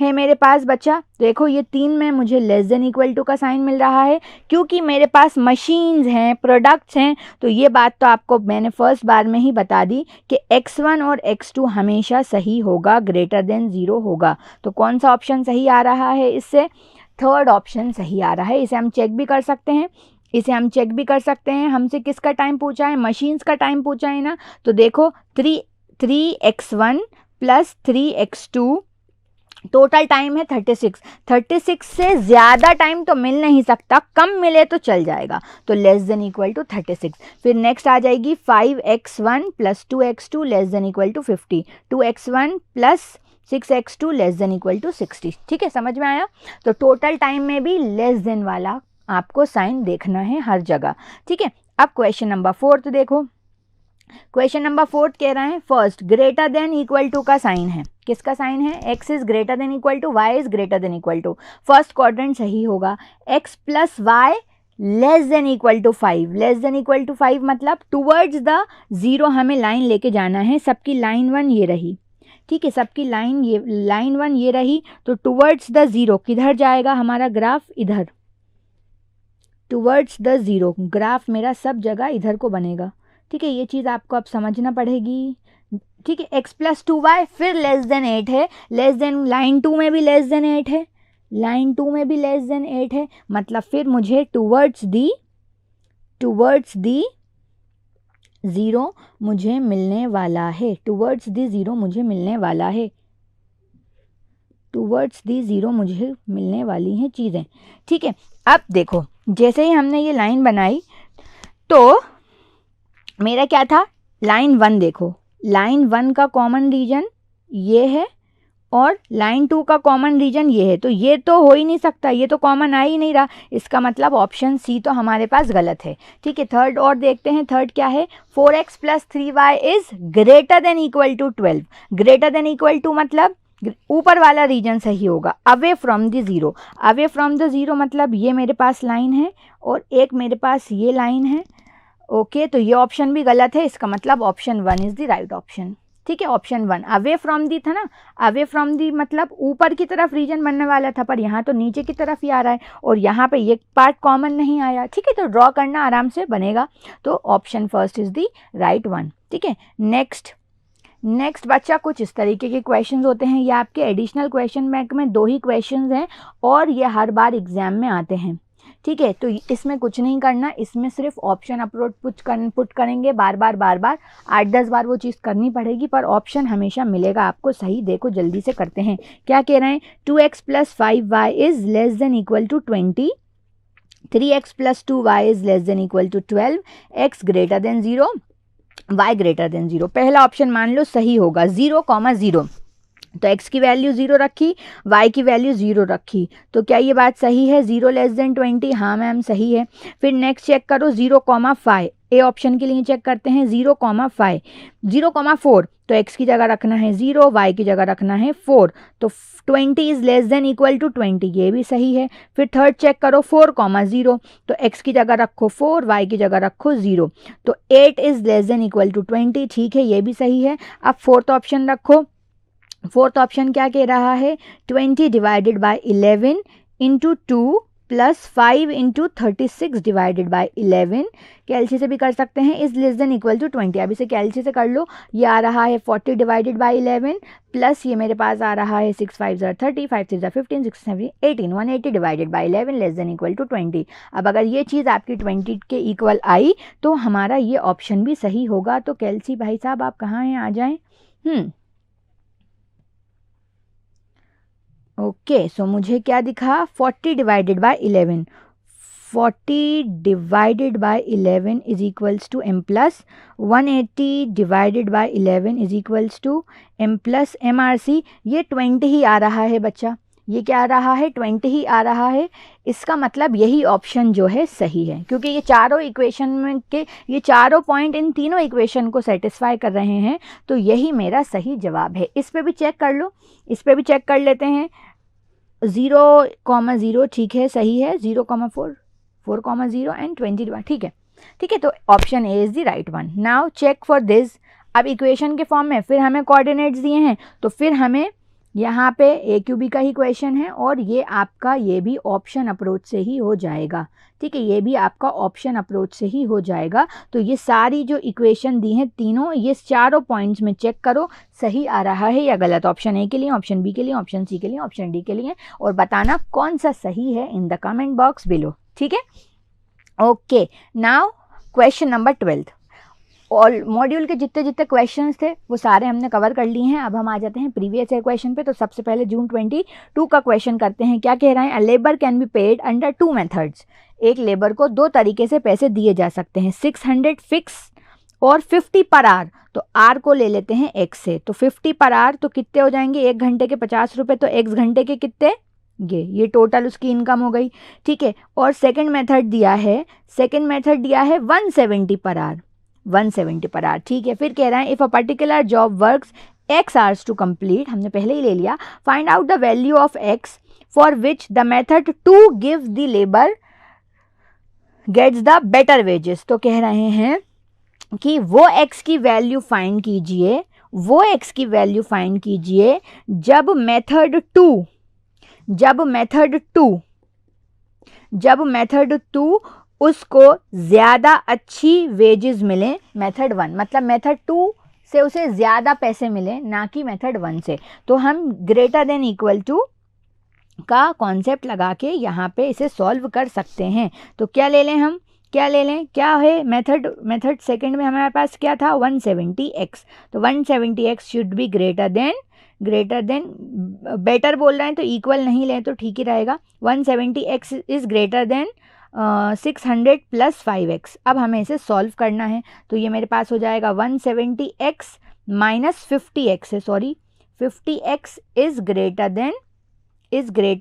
है मेरे पास बच्चा, देखो ये 3 में मुझे लेस देन इक्वल टू का साइन मिल रहा है, क्योंकि मेरे पास मशीन्स हैं, प्रोडक्ट्स हैं। तो ये बात तो आपको मैंने फर्स्ट बार में ही बता दी कि x1 और x2 हमेशा सही होगा, ग्रेटर देन 0 होगा। तो कौन सा ऑप्शन सही आ रहा है इससे, थर्ड ऑप्शन सही आ रहा है। इसे हम चेक भी कर सकते हैं, इसे हम चेक भी कर सकते हैं। हमसे किसका टाइम पूछा है, मशीन्स का टाइम पूछा है ना, तो देखो 3x1 plus 3x2, total time है 36, 36 से ज़्यादा टाइम तो मिल नहीं सकता, कम मिले तो चल जाएगा, तो लेस देन इक्वल टू 36। फिर नेक्स्ट आ जाएगी 5x1 plus 2x2 less than equal to 50, 2x1 plus 6x2 less than equal to 60। ठीक है, समझ में आया। तो टोटल टाइम में भी लेस देन वाला आपको साइन देखना है हर जगह। ठीक है, अब क्वेश्चन नंबर 4 देखो, क्वेश्चन नंबर 4 कह रहे हैं first greater than equal to का साइन है, किसका साइन है, x is greater than equal to, y is greater than equal to, first quadrant सही होगा, x plus Y less than equal to 5, less than equal to 5 मतलब towards the zero हमें line लेके जाना है। सबकी लाइन 1 ये रही, ठीक है, सबकी लाइन 1 ये रही, तो टूवर्ड्स द जीरो किधर जाएगा हमारा ग्राफ, इधर, टूवर्ड्स द जीरो ग्राफ मेरा सब जगह इधर को बनेगा। ठीक है, ये चीज़ आपको अब समझना पड़ेगी। ठीक है, x प्लस 2y फिर लेस देन 8 है, लेस देन लाइन 2 में भी लेस देन 8 है, लाइन 2 में भी लेस देन 8 है, मतलब फिर मुझे टूवर्ड्स दी ज़ीरो मुझे मिलने वाला है, टूवर्ड्स दी ज़ीरो मुझे मिलने वाला है, टूवर्ड्स दी ज़ीरो मुझे मिलने वाली हैं चीज़ें। ठीक है, अब देखो जैसे ही हमने ये लाइन बनाई तो मेरा क्या था, लाइन 1 देखो, लाइन 1 का कॉमन रीजन ये है और लाइन 2 का कॉमन रीजन ये है, तो ये तो हो ही नहीं सकता, ये तो कॉमन आ ही नहीं रहा, इसका मतलब ऑप्शन सी तो हमारे पास गलत है। ठीक है, थर्ड और देखते हैं, थर्ड क्या है, 4x plus 3y is greater than equal to 12, greater than equal to मतलब ऊपर वाला रीजन सही होगा, away from the zero, away from the zero मतलब ये मेरे पास लाइन है और एक मेरे पास ये लाइन है। ओके, तो ये ऑप्शन भी गलत है, इसका मतलब option 1 is the right option. ठीक है, ऑप्शन 1 अवे फ्रॉम दी था ना, अवे फ्रॉम दी मतलब ऊपर की तरफ रीजन बनने वाला था, पर यहाँ तो नीचे की तरफ ही आ रहा है और यहाँ पे ये पार्ट कॉमन नहीं आया। ठीक है, तो ड्रॉ करना आराम से बनेगा, तो option first is the right one. ठीक है, नेक्स्ट बच्चा कुछ इस तरीके के क्वेश्चंस होते हैं, ये आपके एडिशनल क्वेश्चन बैंक में 2 ही क्वेश्चंस हैं और ये हर बार एग्जाम में आते हैं। ठीक है, तो इसमें कुछ नहीं करना, इसमें सिर्फ ऑप्शन पुट करेंगे बार बार 8-10 बार वो चीज़ करनी पड़ेगी, पर ऑप्शन हमेशा मिलेगा आपको सही। देखो जल्दी से करते हैं, क्या कह रहे हैं, 2x + 5y is less than equal to 20, 3x + 2y is less than equal to 12, x greater than 0, y greater than 0। पहला ऑप्शन मान लो सही होगा, 0,0, तो x की वैल्यू 0 रखी, y की वैल्यू 0 रखी, तो क्या ये बात सही है, 0 लेस देन 20, हाँ मैम सही है। फिर नेक्स्ट चेक करो 0,5, ए ऑप्शन के लिए चेक करते हैं 0,5, 0,4, तो x की जगह रखना है 0, y की जगह रखना है 4, तो 20 is less than equal to 20, ये भी सही है। फिर थर्ड चेक करो 4,0, तो x की जगह रखो 4, y की जगह रखो 0, तो 8 is less than equal to 20, ठीक है ये भी सही है। अब फोर्थ ऑप्शन रखो, फोर्थ ऑप्शन क्या कह रहा है, 20 divided by 11 into 2 plus 5 into 36 divided by 11, calci से भी कर सकते हैं, is less than equal to 20। अब इसे कैलसी से कर लो, ये आ रहा है 40 डिवाइडेड बाय 11 प्लस ये मेरे पास आ रहा है 6 5 30, 5 6 15, 6 7 18, 180 divided by 11 less than equal to 20। अब अगर ये चीज़ आपकी 20 के इक्वल आई तो हमारा ये ऑप्शन भी सही होगा। तो कैलसी भाई साहब आप कहाँ हैं, आ जाएं। ओके, सो मुझे क्या दिखा, 40 divided by 11, 40 divided by 11 is equals to m plus 180 divided by 11 is equals to m plus MRC। ये 20 ही आ रहा है बच्चा, ये क्या आ रहा है, 20 ही आ रहा है। इसका मतलब यही ऑप्शन जो है सही है, क्योंकि ये चारों इक्वेशन में के ये चारों पॉइंट इन तीनों इक्वेशन को सेटिस्फाई कर रहे हैं, तो यही मेरा सही जवाब है। इस पे भी चेक कर लो, इस पे भी चेक कर लेते हैं, 0,0 ठीक है सही है, 0,4, 4,0 एंड 20, ठीक है ठीक है, तो option A is the right one. Now check for this, अब इक्वेशन के फॉर्म में फिर हमें कोऑर्डिनेट्स दिए हैं, तो फिर हमें यहाँ पे ए क्यू बी का ही क्वेश्चन है और ये आपका ये भी ऑप्शन अप्रोच से ही हो जाएगा। ठीक है, ये भी आपका ऑप्शन अप्रोच से ही हो जाएगा। तो ये सारी जो इक्वेशन दी हैं तीनों, ये चारों पॉइंट्स में चेक करो सही आ रहा है या गलत, ऑप्शन ए के लिए, ऑप्शन बी के लिए, ऑप्शन सी के लिए, ऑप्शन डी के लिए, और बताना कौन सा सही है in the comment box below. ठीक है, okay, now question number 12। All module के जितने क्वेश्चंस थे वो सारे हमने कवर कर लिए हैं। अब हम आ जाते हैं प्रीवियस ईयर क्वेश्चन पे। तो सबसे पहले जून 22 का क्वेश्चन करते हैं। क्या कह रहा है, अ labour can be paid under 2 methods. एक लेबर को 2 तरीके से पैसे दिए जा सकते हैं, 600 फिक्स और 50 पर आवर। तो आर को ले लेते हैं एक्स से, तो 50 पर आवर तो कितने हो जाएंगे, 1 घंटे के 50 रुपये, तो एक्स घंटे के कितने, ये टोटल उसकी इनकम हो गई। ठीक है, और सेकंड मेथड दिया है 170 पर आवर, 170 पर आवर। ठीक है, फिर कह रहा है if a particular job works x hours to complete, हमने पहले ही ले लिया, find out the value of x for which the method to give the labour gets the better wages. तो कह रहे हैं कि वो x की वैल्यू फाइंड कीजिए, वो x की वैल्यू फाइंड कीजिए जब मेथड टू उसको ज़्यादा अच्छी वेजेस मिले मेथड 1, मतलब मेथड 2 से उसे ज़्यादा पैसे मिले, ना कि मेथड 1 से। तो हम ग्रेटर देन इक्वल टू का कॉन्सेप्ट लगा के यहाँ पे इसे सॉल्व कर सकते हैं। तो क्या ले लें हम, क्या ले लें, क्या है मेथड सेकंड में हमारे पास क्या था, 170x। तो 170x should be greater then better बोल रहे हैं तो इक्वल नहीं लें तो ठीक ही रहेगा। 170x is greater then 600 plus 5x। अब हमें इसे सॉल्व करना है, तो ये मेरे पास हो जाएगा 170x माइनस 50x है, sorry 50x is greater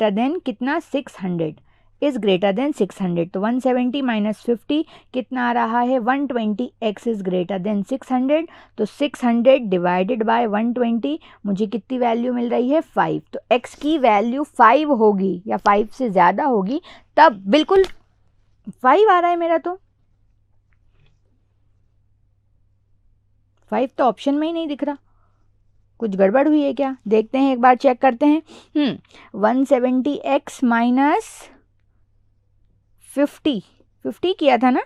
then कितना, 600 इज ग्रेटर देन 600। तो 170 माइनस 50 कितना आ रहा है, 120x इज ग्रेटर देन 600। तो 600 डिवाइडेड बाय 120 मुझे कितनी वैल्यू मिल रही है, 5। तो x की वैल्यू 5 होगी या 5 से ज़्यादा होगी, तब बिल्कुल 5 आ रहा है मेरा, तो 5 तो ऑप्शन में ही नहीं दिख रहा। कुछ गड़बड़ हुई है क्या, देखते हैं एक बार, चेक करते हैं। 170x माइनस 50 किया था ना,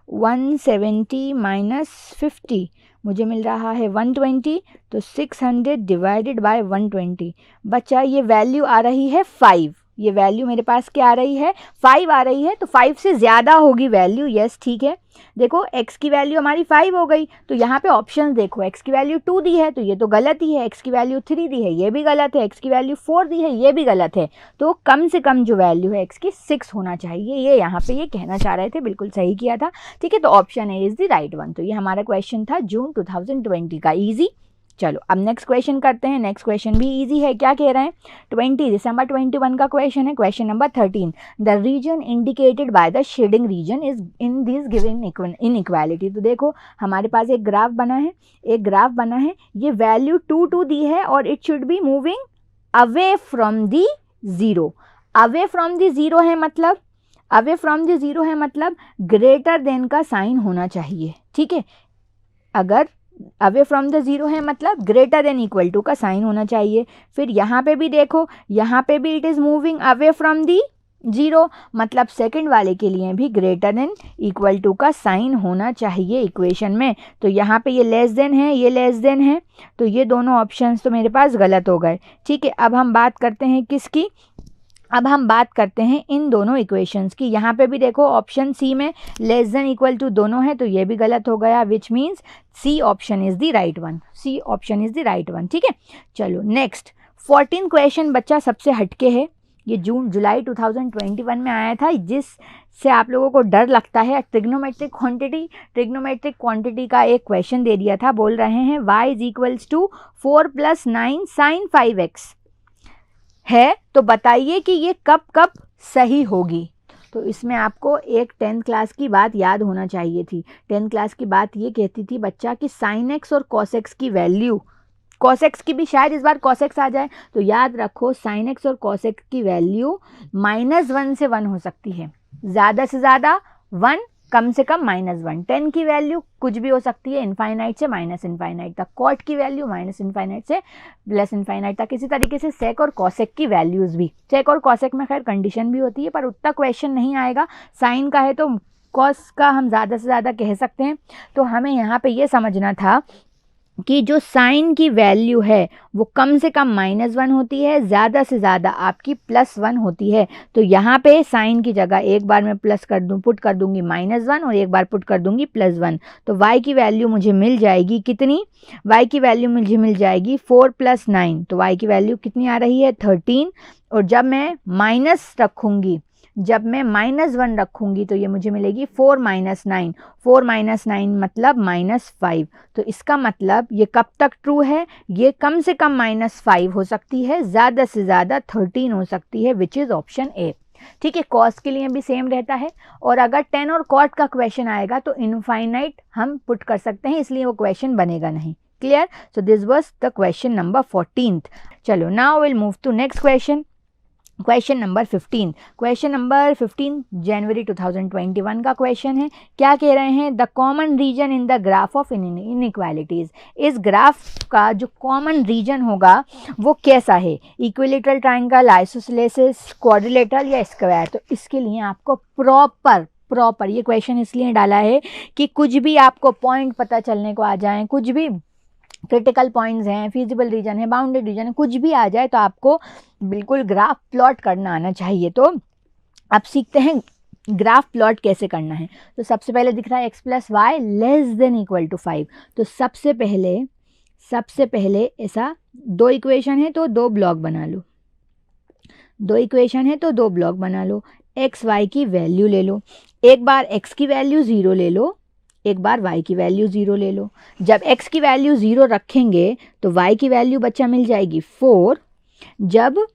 170 माइनस 50 मुझे मिल रहा है 120, तो 600 डिवाइडेड बाय 120। बच्चा ये वैल्यू आ रही है 5, ये वैल्यू मेरे पास क्या आ रही है 5 आ रही है, तो 5 से ज़्यादा होगी वैल्यू, यस ठीक है। देखो x की वैल्यू हमारी 5 हो गई, तो यहाँ पे ऑप्शन देखो, x की वैल्यू 2 दी है तो ये तो गलत ही है, x की वैल्यू 3 दी है ये भी गलत है, x की वैल्यू 4 दी है ये भी गलत है, तो कम से कम जो वैल्यू है x की 6 होना चाहिए, ये यहाँ पे ये कहना चाह रहे थे, बिल्कुल सही किया था, ठीक है। तो option A is the right one. तो ये हमारा क्वेश्चन था जून 2020 का, ईजी। चलो अब नेक्स्ट क्वेश्चन करते हैं, नेक्स्ट क्वेश्चन भी इजी है, क्या कह रहे हैं, 20 दिसंबर 21 का क्वेश्चन है, question number 13। The region indicated by the shading region is in this given inequality. तो देखो हमारे पास एक ग्राफ बना है, ये वैल्यू 2 दी है और it should be moving away from the zero. Away from the zero है मतलब ग्रेटर देन का साइन होना चाहिए, ठीक है। अगर अवे फ्रॉम द जीरो है मतलब ग्रेटर देन इक्वल टू का साइन होना चाहिए। फिर यहाँ पे भी देखो, यहाँ पे भी it is moving away from the zero, मतलब सेकंड वाले के लिए भी ग्रेटर देन इक्वल टू का साइन होना चाहिए इक्वेशन में। तो यहाँ पे ये लेस देन है, ये लेस देन है, तो ये दोनों ऑप्शंस तो मेरे पास गलत हो गए, ठीक है। अब हम बात करते हैं किसकी, अब हम बात करते हैं इन दोनों इक्वेशंस की। यहाँ पे भी देखो ऑप्शन सी में लेस देन इक्वल टू दोनों है, तो ये भी गलत हो गया, which means C option is the right one, C option is the right one, ठीक है। चलो नेक्स्ट 14 क्वेश्चन बच्चा सबसे हटके है, ये जुलाई 2021 में आया था, जिससे आप लोगों को डर लगता है। ट्रिग्नोमेट्रिक क्वांटिटी का एक क्वेश्चन दे दिया था, बोल रहे हैं y is equals to 4 + 9 sin 5x है, तो बताइए कि ये कब सही होगी। तो इसमें आपको एक 10th क्लास की बात याद होना चाहिए थी। 10th क्लास की बात ये कहती थी बच्चा कि sin x और cos x की वैल्यू, cos x की भी शायद इस बार cos x आ जाए, तो याद रखो sin x और cos x की वैल्यू -1 से 1 हो सकती है, ज़्यादा से ज़्यादा 1, कम से कम -1। 10 की वैल्यू कुछ भी हो सकती है, इनफाइनाइट से -इनफाइनाइट तक, कॉट की वैल्यू -इनफाइनाइट से +इनफाइनाइट तक। इसी तरीके से सेक और कॉसेक की वैल्यूज़ भी, सेक और कॉसेक में खैर कंडीशन भी होती है, पर उतना क्वेश्चन नहीं आएगा। साइन का है तो कॉस का हम ज़्यादा से ज़्यादा कह सकते हैं। तो हमें यहाँ पे ये समझना था कि जो साइन की वैल्यू है वो कम से कम -1 होती है, ज़्यादा से ज़्यादा आपकी +1 होती है। तो यहाँ पे साइन की जगह एक बार मैं पुट कर दूंगी -1 और एक बार पुट कर दूंगी +1। तो y की वैल्यू मुझे मिल जाएगी कितनी, y की वैल्यू मुझे मिल जाएगी 4 + 9, तो y की वैल्यू कितनी आ रही है 13। और जब मैं -1 रखूँगी तो ये मुझे मिलेगी 4 - 9, 4 - 9 मतलब -5। तो इसका मतलब ये कब तक ट्रू है, ये कम से कम -5 हो सकती है, ज़्यादा से ज़्यादा 13 हो सकती है, विच इज़ ऑप्शन ए, ठीक है। कॉस के लिए भी सेम रहता है, और अगर 10 और कॉट का क्वेश्चन आएगा तो इनफाइनाइट हम पुट कर सकते हैं, इसलिए वो क्वेश्चन बनेगा नहीं। Clear? So this was the question number 14th। चलो now will move to next question, question number 15। Question number 15 जनवरी 2021 का क्वेश्चन है। क्या कह रहे हैं, the common region in the graph of inequalities. इस ग्राफ का जो कॉमन रीजन होगा वो कैसा है, इक्विलेटरल ट्राइंगल, आइसोसेलेस, क्वाड्रिलेटरल या स्क्वायर। तो इसके लिए आपको प्रॉपर ये क्वेश्चन इसलिए डाला है कि कुछ भी आपको पॉइंट पता चलने को आ जाए, कुछ भी क्रिटिकल पॉइंट्स हैं, फिजिबल रीजन है, बाउंडेड रीजन है, कुछ भी आ जाए तो आपको बिल्कुल ग्राफ प्लॉट करना आना चाहिए। तो अब सीखते हैं ग्राफ प्लॉट कैसे करना है। तो सबसे पहले दिख रहा है x + y < 5। तो सबसे पहले ऐसा 2 इक्वेशन है तो 2 ब्लॉक बना लो, 2 इक्वेशन है तो 2 ब्लॉक बना लो। x y की वैल्यू ले लो, एक बार x की वैल्यू 0 ले लो, एक बार y की वैल्यू 0 ले लो। जब x की वैल्यू 0 रखेंगे तो y की वैल्यू बच्चा मिल जाएगी 4। जब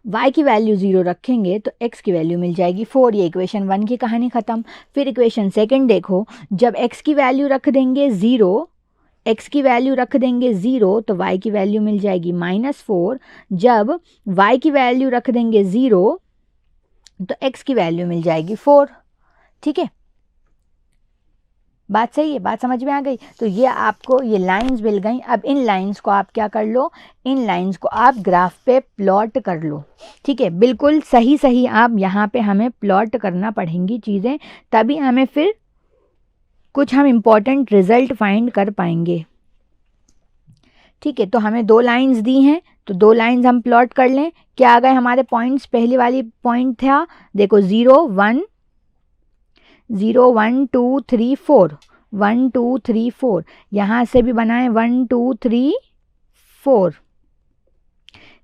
y की वैल्यू 0 रखेंगे तो x की वैल्यू मिल जाएगी 4। ये इक्वेशन 1 की कहानी ख़त्म। फिर इक्वेशन सेकंड देखो, जब x की वैल्यू रख देंगे 0, x की वैल्यू रख देंगे 0 तो y की वैल्यू मिल जाएगी -4। जब y की वैल्यू रख देंगे 0 तो x की वैल्यू मिल जाएगी 4, ठीक है। बात सही है, बात समझ में आ गई। तो ये आपको ये लाइंस मिल गई। अब इन लाइंस को आप क्या कर लो, इन लाइंस को आप ग्राफ पे प्लॉट कर लो, ठीक है। बिल्कुल सही सही आप यहाँ पे हमें प्लॉट करना पड़ेंगी चीज़ें, तभी हमें फिर कुछ हम इम्पॉर्टेंट रिजल्ट फाइंड कर पाएंगे, ठीक है। तो हमें 2 लाइंस दी हैं, तो 2 लाइंस हम प्लॉट कर लें। क्या आ गए हमारे पॉइंट्स, पहली वाली पॉइंट था देखो 0 1 0 1 2 3 4 1 2 3 4, यहाँ से भी बनाए 1 2 3 4,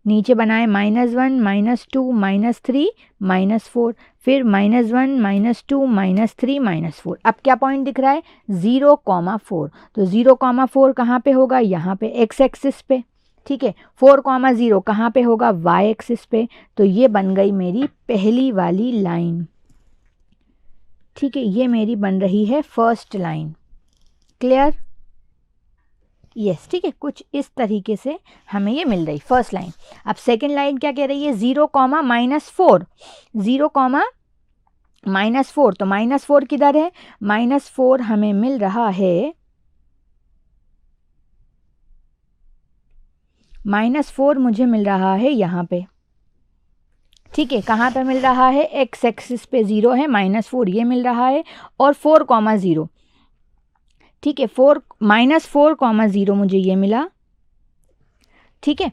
नीचे बनाए -1 -2 -3 -4, फिर -1 -2 -3 -4। अब क्या पॉइंट दिख रहा है 0,4, तो 0,4 कहाँ पे होगा, यहाँ पे x एक्सिस पे, ठीक है। 4,0 कहाँ पे होगा, y एक्सिस पे। तो ये बन गई मेरी पहली वाली लाइन, ठीक है। ये मेरी बन रही है फर्स्ट लाइन, क्लियर, यस, ठीक है। कुछ इस तरीके से हमें ये मिल रही फर्स्ट लाइन। अब सेकंड लाइन क्या कह रही है 0, -4, 0, -4, तो -4 किधर है, -4 हमें मिल रहा है, -4 मुझे मिल रहा है यहाँ पे, ठीक है। कहाँ पे मिल रहा है, x एक्सिस पे 0 है, -4 ये मिल रहा है, और 4,0, ठीक है। -4,0 मुझे ये मिला, ठीक है।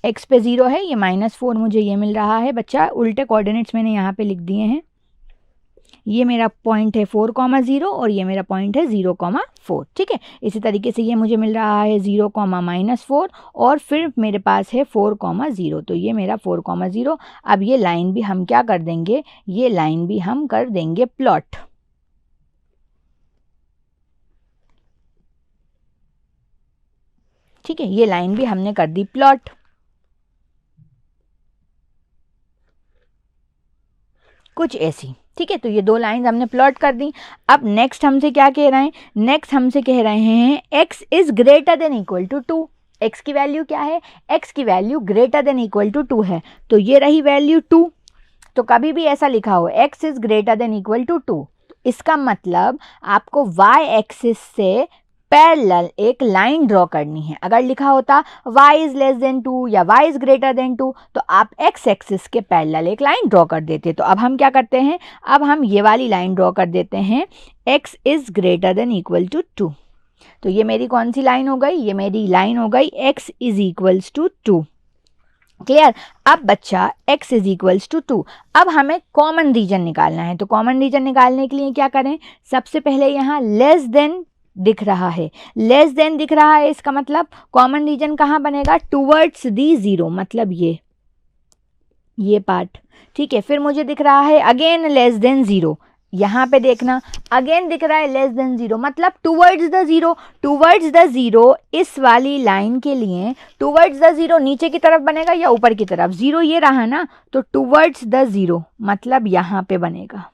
x पे 0 है, ये -4 मुझे ये मिल रहा है। बच्चा उल्टे कोऑर्डिनेट्स मैंने यहाँ पे लिख दिए हैं। ये मेरा पॉइंट है 4,0 और ये मेरा पॉइंट है 0,4, ठीक है। इसी तरीके से ये मुझे मिल रहा है 0, -4 और फिर मेरे पास है 4,0, तो ये मेरा 4,0। अब ये लाइन भी हम क्या कर देंगे, ये लाइन भी हम कर देंगे प्लॉट, ठीक है। ये लाइन भी हमने कर दी प्लॉट, कुछ ऐसी, ठीक है। तो ये 2 लाइंस हमने प्लॉट कर दी। अब नेक्स्ट हमसे क्या कह रहे हैं, नेक्स्ट हमसे कह रहे हैं x is greater than equal to 2। x की वैल्यू क्या है, x की value greater than equal to 2 है, तो ये रही वैल्यू 2। तो कभी भी ऐसा लिखा हो x is greater than equal to 2, इसका मतलब आपको y एक्सिस से पैरेलल एक लाइन ड्रॉ करनी है। अगर लिखा होता y इज लेस देन 2 या y इज ग्रेटर देन 2, तो आप x एक्सिस के पैरेलल एक लाइन ड्रॉ कर देते। तो अब हम क्या करते हैं, अब हम ये वाली लाइन ड्रॉ कर देते हैं, x is greater than equal to 2। तो ये मेरी कौन सी लाइन हो गई, ये मेरी लाइन हो गई x is equals to 2, clear. अब बच्चा x इज इक्वल्स टू 2, अब हमें कॉमन रीजन निकालना है। तो कॉमन रीजन निकालने के लिए क्या करें, सबसे पहले यहाँ लेस देन दिख रहा है, लेस देन दिख रहा है, इसका मतलब कॉमन रीजन कहाँ बनेगा, टूवर्ड्स दी 0, मतलब ये पार्ट, ठीक है। फिर मुझे दिख रहा है अगेन लेस देन 0, यहाँ पे देखना अगेन दिख रहा है लेस देन 0, मतलब टूवर्ड्स द 0, टूवर्ड्स द 0 इस वाली लाइन के लिए टूवर्ड्स द 0 नीचे की तरफ बनेगा या ऊपर की तरफ, 0 ये रहा ना, तो टूवर्ड्स द 0 मतलब यहाँ पे बनेगा,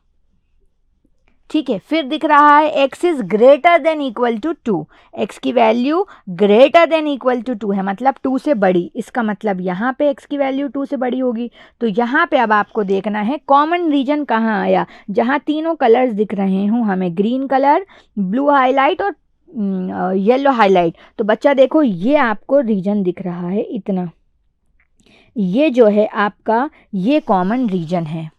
ठीक है। फिर दिख रहा है x is greater than equal to 2, x की value greater than equal to 2 है, मतलब 2 से बड़ी, इसका मतलब यहाँ पे x की वैल्यू 2 से बड़ी होगी। तो यहाँ पे अब आपको देखना है कॉमन रीजन कहाँ आया, जहाँ तीनों कलर्स दिख रहे हों हमें, ग्रीन कलर, ब्लू हाईलाइट और येलो हाईलाइट। तो बच्चा देखो ये आपको रीजन दिख रहा है इतना, ये जो है आपका ये कॉमन रीजन है,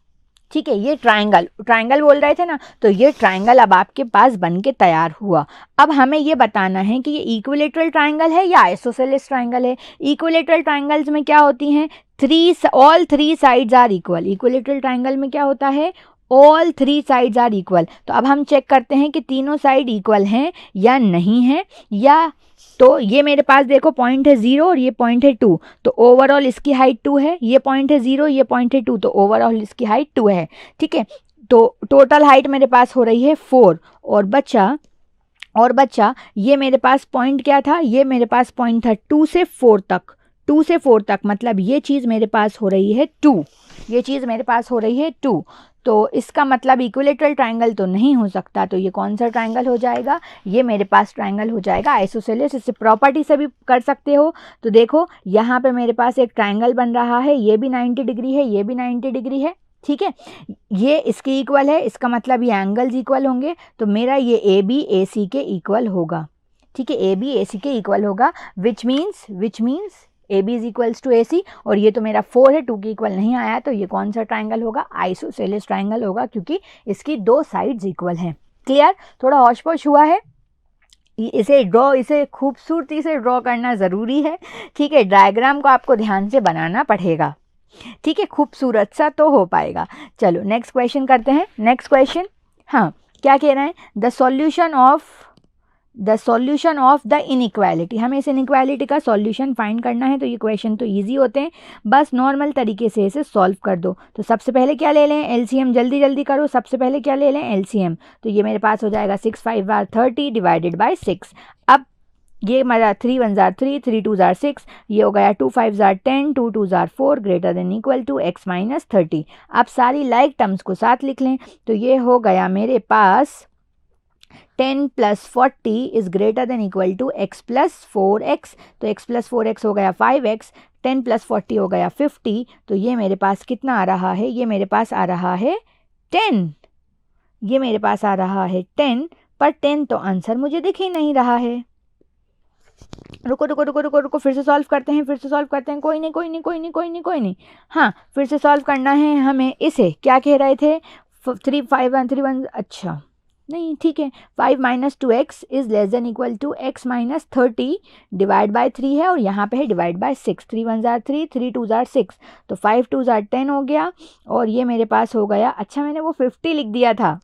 ठीक है। ये ट्रायंगल बोल रहे थे ना, तो ये ट्रायंगल अब आपके पास बन के तैयार हुआ। अब हमें ये बताना है कि ये इक्विलेटरल ट्रायंगल है या आइसोसेलेस ट्रायंगल है। इक्विलेटरल ट्रायंगल्स में क्या होती हैं, all 3 sides are equal. Equilateral triangle में क्या होता है, ऑल 3 साइड्स आर इक्वल। तो अब हम चेक करते हैं कि तीनों साइड इक्वल हैं या नहीं है, या तो ये मेरे पास देखो पॉइंट है 0 और ये पॉइंट है 2, तो ओवरऑल इसकी हाइट 2 है, ये पॉइंट है 0 ये पॉइंट है 2, तो ओवरऑल इसकी हाइट 2 है, ठीक है। तो टोटल हाइट मेरे पास हो रही है 4। और बच्चा ये मेरे पास पॉइंट क्या था, ये मेरे पास पॉइंट था 2 से 4 तक, 2 से 4 तक, मतलब ये चीज़ मेरे पास हो रही है 2, ये चीज़ मेरे पास हो रही है 2। तो इसका मतलब इक्विलेटरल ट्रायंगल तो नहीं हो सकता, तो ये कौन सा ट्रायंगल हो जाएगा, ये मेरे पास ट्रायंगल हो जाएगा आइसोसेलेस। इससे प्रॉपर्टी से भी कर सकते हो। तो देखो यहाँ पे मेरे पास एक ट्रायंगल बन रहा है, ये भी 90 डिग्री है, ये भी 90 डिग्री है, ठीक है, ये इसके इक्वल है, इसका मतलब ये एंगल्स इक्वल होंगे, तो मेरा ये ए बी ए सी के इक्वल होगा। ठीक है, ए बी ए सी के इक्वल होगा, which means A B is equals to A C, और ये तो मेरा 4 है, 2 के इक्वल नहीं आया, तो ये कौन सा ट्राइंगल होगा, आइसोसेलेस ट्राइंगल होगा, क्योंकि इसकी 2 साइड्स इक्वल हैं। क्लियर, थोड़ा हौश पौश हुआ है, इसे खूबसूरती से ड्रॉ करना ज़रूरी है। ठीक है, डायग्राम को आपको ध्यान से बनाना पड़ेगा। ठीक है, खूबसूरत सा तो हो पाएगा। चलो नेक्स्ट क्वेश्चन करते हैं। नेक्स्ट क्वेश्चन, हाँ क्या कह रहे हैं, the solution of the inequality. हमें इस इनइक्वालिटी का सॉल्यूशन फाइंड करना है, तो ये क्वेश्चन तो इजी होते हैं, बस नॉर्मल तरीके से इसे सॉल्व कर दो। तो सबसे पहले क्या ले लें, एलसीएम, जल्दी जल्दी करो, सबसे पहले क्या ले लें, एलसीएम। तो ये मेरे पास हो जाएगा 6 5 बार 30 डिवाइडेड बाय 6। अब ये मेरा 3 1 जार 3, 3 2 जार 6, ये हो गया 2 5 जार 10, 2 2 जार 4 greater than equal to x minus 30। अब सारी लाइक टर्म्स को साथ लिख लें, तो ये हो गया मेरे पास 10 plus 40 is greater than equal to x plus 4x, तो x प्लस 4x हो गया 5x, 10 प्लस 40 हो गया 50, तो ये मेरे पास कितना आ रहा है, ये मेरे पास आ रहा है 10, ये मेरे पास आ रहा है 10, पर 10 तो आंसर मुझे दिख ही नहीं रहा है। रुको रुको रुको रुको रुको, फिर से सॉल्व करते हैं, कोई नहीं, हाँ फिर से सॉल्व करना है हमें इसे। क्या कह रहे थे, 3 5 1 3 1, अच्छा नहीं ठीक है, 5 minus 2x is less than equal to x minus 30 divide by 3 है, और यहाँ पे है डिवाइड बाय 6। 3 1 जार 3, 3 2 जार 6, तो 5 2 जार 10 हो गया, और ये मेरे पास हो गया, अच्छा मैंने वो 50 लिख दिया था,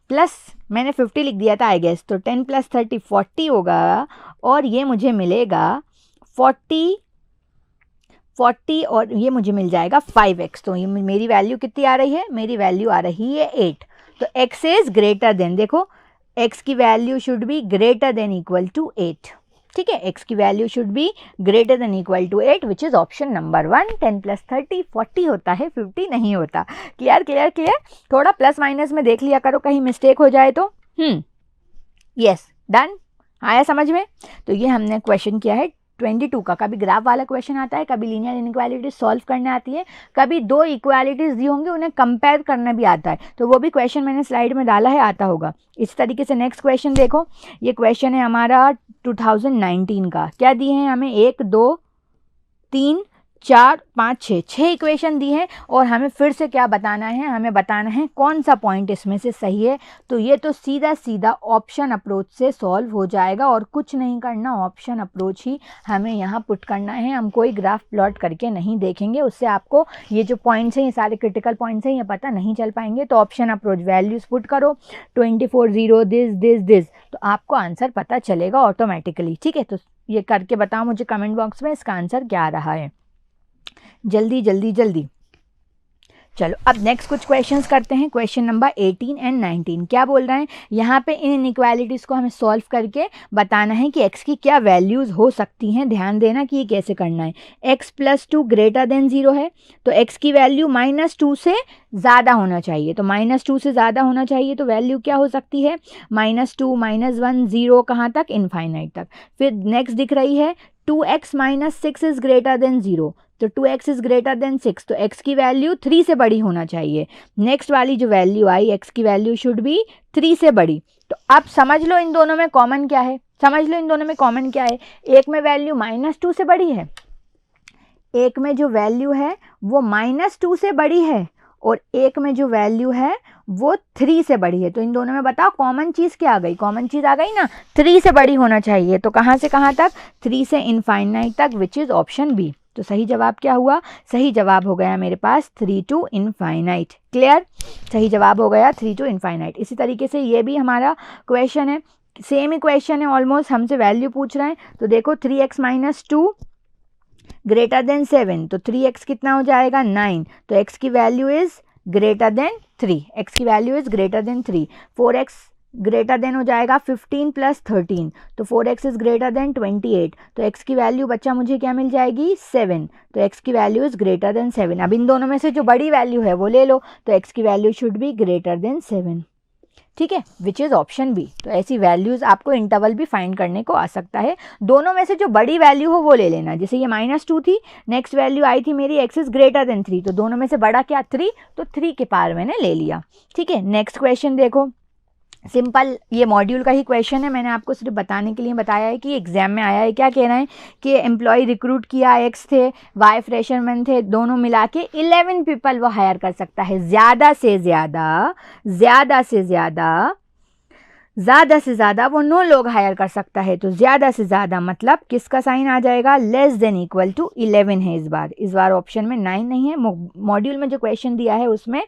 प्लस मैंने 50 लिख दिया था आई गेस, तो 10 प्लस 30 40 होगा, और ये मुझे मिलेगा 40 और ये मुझे मिल जाएगा 5x। तो ये मेरी वैल्यू कितनी आ रही है, मेरी वैल्यू आ रही है 8। तो x इज ग्रेटर देन, देखो x की value should be greater than equal to 8। ठीक है, x की value should be greater than equal to 8, which is option number 1। 10 plus 30 40 होता है, 50 नहीं होता। क्लियर, थोड़ा प्लस माइनस में देख लिया करो, कहीं मिस्टेक हो जाए तो। यस, डन, आया समझ में। तो ये हमने क्वेश्चन किया है 22 का। कभी ग्राफ वाला क्वेश्चन आता है, कभी लीनियर इनइक्वालिटीज सॉल्व करने आती है, कभी 2 इक्वालिटीज दी होंगी उन्हें कंपेयर करना भी आता है, तो वो भी क्वेश्चन मैंने स्लाइड में डाला है, आता होगा। इस तरीके से नेक्स्ट क्वेश्चन देखो, ये क्वेश्चन है हमारा 2019 का। क्या दिए हैं हमें, 1 2 3 4 5 6 इक्वेशन दी है, और हमें फिर से क्या बताना है, हमें बताना है कौन सा पॉइंट इसमें से सही है। तो ये तो सीधा ऑप्शन अप्रोच से सॉल्व हो जाएगा, और कुछ नहीं करना, ऑप्शन अप्रोच ही हमें यहाँ पुट करना है। हम कोई ग्राफ प्लॉट करके नहीं देखेंगे, उससे आपको ये जो पॉइंट्स हैं, ये सारे क्रिटिकल पॉइंट्स हैं, ये पता नहीं चल पाएंगे। तो ऑप्शन अप्रोच वैल्यूज पुट करो, 24 0 दिस, तो आपको आंसर पता चलेगा ऑटोमेटिकली। ठीक है, तो ये करके बताओ मुझे कमेंट बॉक्स में इसका आंसर क्या आ रहा है, जल्दी। चलो अब नेक्स्ट कुछ क्वेश्चंस करते हैं। क्वेश्चन नंबर 18 एंड 19 क्या बोल रहे हैं, यहाँ पे इन इनइक्वालिटीज़ को हमें सॉल्व करके बताना है कि x की क्या वैल्यूज़ हो सकती हैं। ध्यान देना कि ये कैसे करना है। x प्लस 2 ग्रेटर देन 0 है, तो x की वैल्यू -2 से ज़्यादा होना चाहिए, तो -2 से ज़्यादा होना चाहिए, तो वैल्यू क्या हो सकती है, -2 -1 0, कहाँ तक, इनफाइनाइट तक। फिर नेक्स्ट दिख रही है 2x minus 6 is greater than 0, तो 2x इज ग्रेटर देन 6, तो x की वैल्यू 3 से बड़ी होना चाहिए। नेक्स्ट वाली जो वैल्यू आई, x की वैल्यू शुड बी 3 से बड़ी। तो अब समझ लो इन दोनों में कॉमन क्या है, एक में वैल्यू -2 से बड़ी है, एक में जो वैल्यू है वो -2 से बड़ी है, और एक में जो वैल्यू है वो 3 से बड़ी है। तो इन दोनों में बताओ कॉमन चीज़ क्या आ गई, कॉमन चीज़ आ गई ना, 3 से बड़ी होना चाहिए। तो कहाँ से कहाँ तक, 3 से इनफाइनाइट तक, विच इज़ ऑप्शन बी। तो सही जवाब क्या हुआ, सही जवाब हो गया मेरे पास 3 to इनफाइनाइट। क्लियर, सही जवाब हो गया 3 to इनफाइनाइट। इसी तरीके से ये भी हमारा क्वेश्चन है, सेम ही क्वेश्चन है ऑलमोस्ट, हमसे वैल्यू पूछ रहे हैं। तो देखो 3x माइनस 2 ग्रेटर देन 7, तो 3x कितना हो जाएगा 9, तो x की value is greater then 3, x की value is greater then 3। 4x greater than हो जाएगा 15 प्लस 13, तो 4x इज ग्रेटर देन 28, तो x की वैल्यू बच्चा मुझे क्या मिल जाएगी 7, तो x की वैल्यू इज ग्रेटर देन 7। अब इन दोनों में से जो बड़ी वैल्यू है वो ले लो, तो x की value should be greater then 7। ठीक है, विच इज़ ऑप्शन बी। तो ऐसी वैल्यूज़ आपको इंटरवल भी फाइंड करने को आ सकता है, दोनों में से जो बड़ी वैल्यू हो वो ले लेना। जैसे ये -2 थी, नेक्स्ट वैल्यू आई थी मेरी x इज़ ग्रेटर देन 3, तो दोनों में से बड़ा क्या 3, तो 3 के पार मैंने ले लिया। ठीक है, नेक्स्ट क्वेश्चन देखो, सिंपल ये मॉड्यूल का ही क्वेश्चन है, मैंने आपको सिर्फ बताने के लिए बताया है कि एग्जाम में आया है। क्या कह रहे हैं कि एम्प्लॉय रिक्रूट किया, x थे, y फ्रेशरमैन थे, दोनों मिला के 11 पीपल वो हायर कर सकता है। ज़्यादा से ज़्यादा वो 9 लोग हायर कर सकता है। तो ज़्यादा से ज़्यादा मतलब किसका साइन आ जाएगा, लेस देन इक्वल टू 11 है। इस बार ऑप्शन में 9 नहीं है, मॉड्यूल में जो क्वेश्चन दिया है उसमें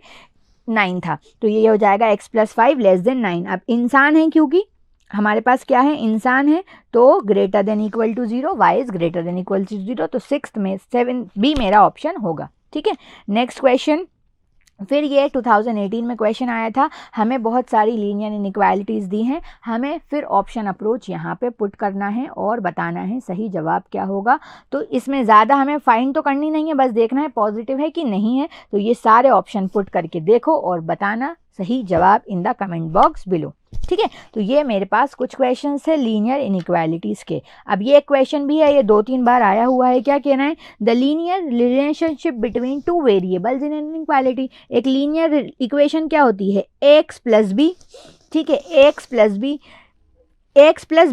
9 था, तो ये हो जाएगा x + 5 लेस देन 9। अब इंसान है, क्योंकि हमारे पास क्या है, इंसान है, तो greater than equal to 0, y is greater than equal to 0, तो 6th में 7B मेरा ऑप्शन होगा। ठीक है, नेक्स्ट क्वेश्चन, फिर ये 2018 में क्वेश्चन आया था, हमें बहुत सारी लीनियर इनइक्वालिटीज़ दी हैं, हमें फिर ऑप्शन अप्रोच यहाँ पे पुट करना है और बताना है सही जवाब क्या होगा। तो इसमें ज़्यादा हमें फाइंड तो करनी नहीं है, बस देखना है पॉजिटिव है कि नहीं है। तो ये सारे ऑप्शन पुट करके देखो और बताना सही जवाब in the comment box below. ठीक है, तो ये मेरे पास कुछ क्वेश्चंस है लीनियर इनइक्वालिटीज़ के। अब ये एक क्वेश्चन भी है, ये 2-3 बार आया हुआ है। क्या कहना है, the linear relationship between 2 variables in inequality. एक लीनियर इक्वेशन क्या होती है, x + b, ठीक है, x +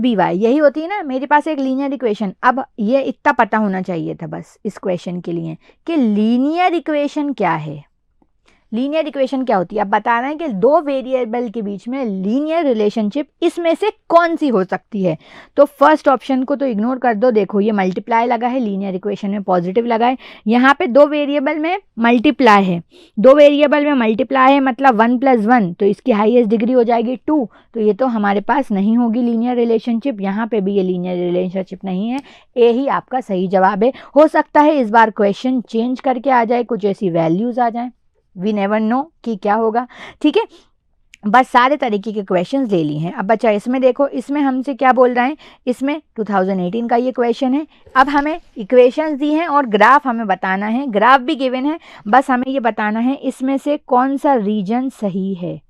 by, यही होती है ना मेरे पास एक लीनियर इक्वेशन। अब ये इतना पता होना चाहिए था बस इस क्वेश्चन के लिए कि लीनियर इक्वेशन क्या है, लीनियर इक्वेशन क्या होती है। अब बताना है कि 2 वेरिएबल के बीच में लीनियर रिलेशनशिप इसमें से कौन सी हो सकती है। तो फर्स्ट ऑप्शन को तो इग्नोर कर दो, देखो ये मल्टीप्लाई लगा है, लीनियर इक्वेशन में पॉजिटिव लगा है, यहाँ पे 2 वेरिएबल में मल्टीप्लाई है, 2 वेरिएबल में मल्टीप्लाई है मतलब 1 + 1, तो इसकी हाईएस्ट डिग्री हो जाएगी 2, तो ये तो हमारे पास नहीं होगी लीनियर रिलेशनशिप। यहाँ पे भी ये लीनियर रिलेशनशिप नहीं है, ए ही आपका सही जवाब है। हो सकता है इस बार क्वेश्चन चेंज करके आ जाए, कुछ ऐसी वैल्यूज आ जाए, वी नेवर नो कि क्या होगा। ठीक है, बस सारे तरीके के क्वेश्चंस ले लिए हैं। अब बच्चा इसमें देखो, इसमें हमसे क्या बोल रहे हैं, इसमें 2018 का ये क्वेश्चन है। अब हमें इक्वेशंस दी हैं और ग्राफ हमें बताना है, ग्राफ भी गिवन है, बस हमें ये बताना है इसमें से कौन सा रीजन सही है,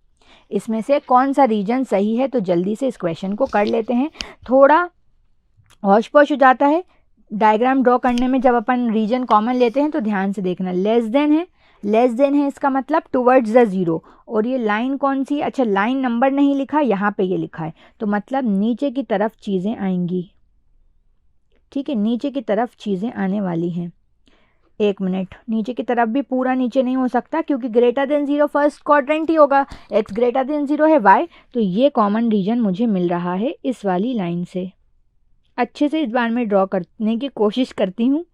इसमें से कौन सा रीजन सही है। तो जल्दी से इस क्वेश्चन को कर लेते हैं, थोड़ा हौश पौश हो जाता है डायग्राम ड्रॉ करने में जब अपन रीजन कॉमन लेते हैं। तो ध्यान से देखना, लेस देन है, लेस देन है इसका मतलब टुवर्ड्स द 0, और ये लाइन कौन सी, अच्छा लाइन नंबर नहीं लिखा, यहाँ पे ये लिखा है, तो मतलब नीचे की तरफ चीज़ें आएंगी। ठीक है, नीचे की तरफ चीज़ें आने वाली हैं। 1 मिनट, नीचे की तरफ भी पूरा नीचे नहीं हो सकता क्योंकि ग्रेटर देन 0 फर्स्ट क्वाड्रेंट ही होगा, x ग्रेटर देन 0 है y, तो ये कॉमन रीजन मुझे मिल रहा है इस वाली लाइन से। अच्छे से इस बार मैं ड्रॉ करने की कोशिश करती हूँ,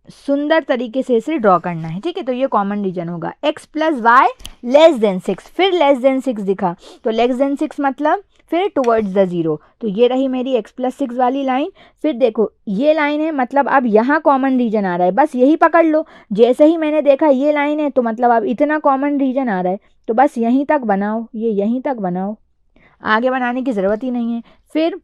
सुंदर तरीके से इसे ड्रॉ करना है। ठीक है, तो ये कॉमन रीजन होगा, x + y लेस देन 6, फिर लेस देन 6 दिखा, तो लेस देन 6 मतलब फिर टुवर्ड्स द 0, तो ये रही मेरी x + 6 वाली लाइन। फिर देखो ये लाइन है, मतलब अब यहाँ कॉमन रीजन आ रहा है, बस यही पकड़ लो। जैसे ही मैंने देखा ये लाइन है तो मतलब अब इतना कॉमन रीजन आ रहा है, तो बस यहीं तक बनाओ, ये यहीं तक बनाओ, आगे बनाने की ज़रूरत ही नहीं है। फिर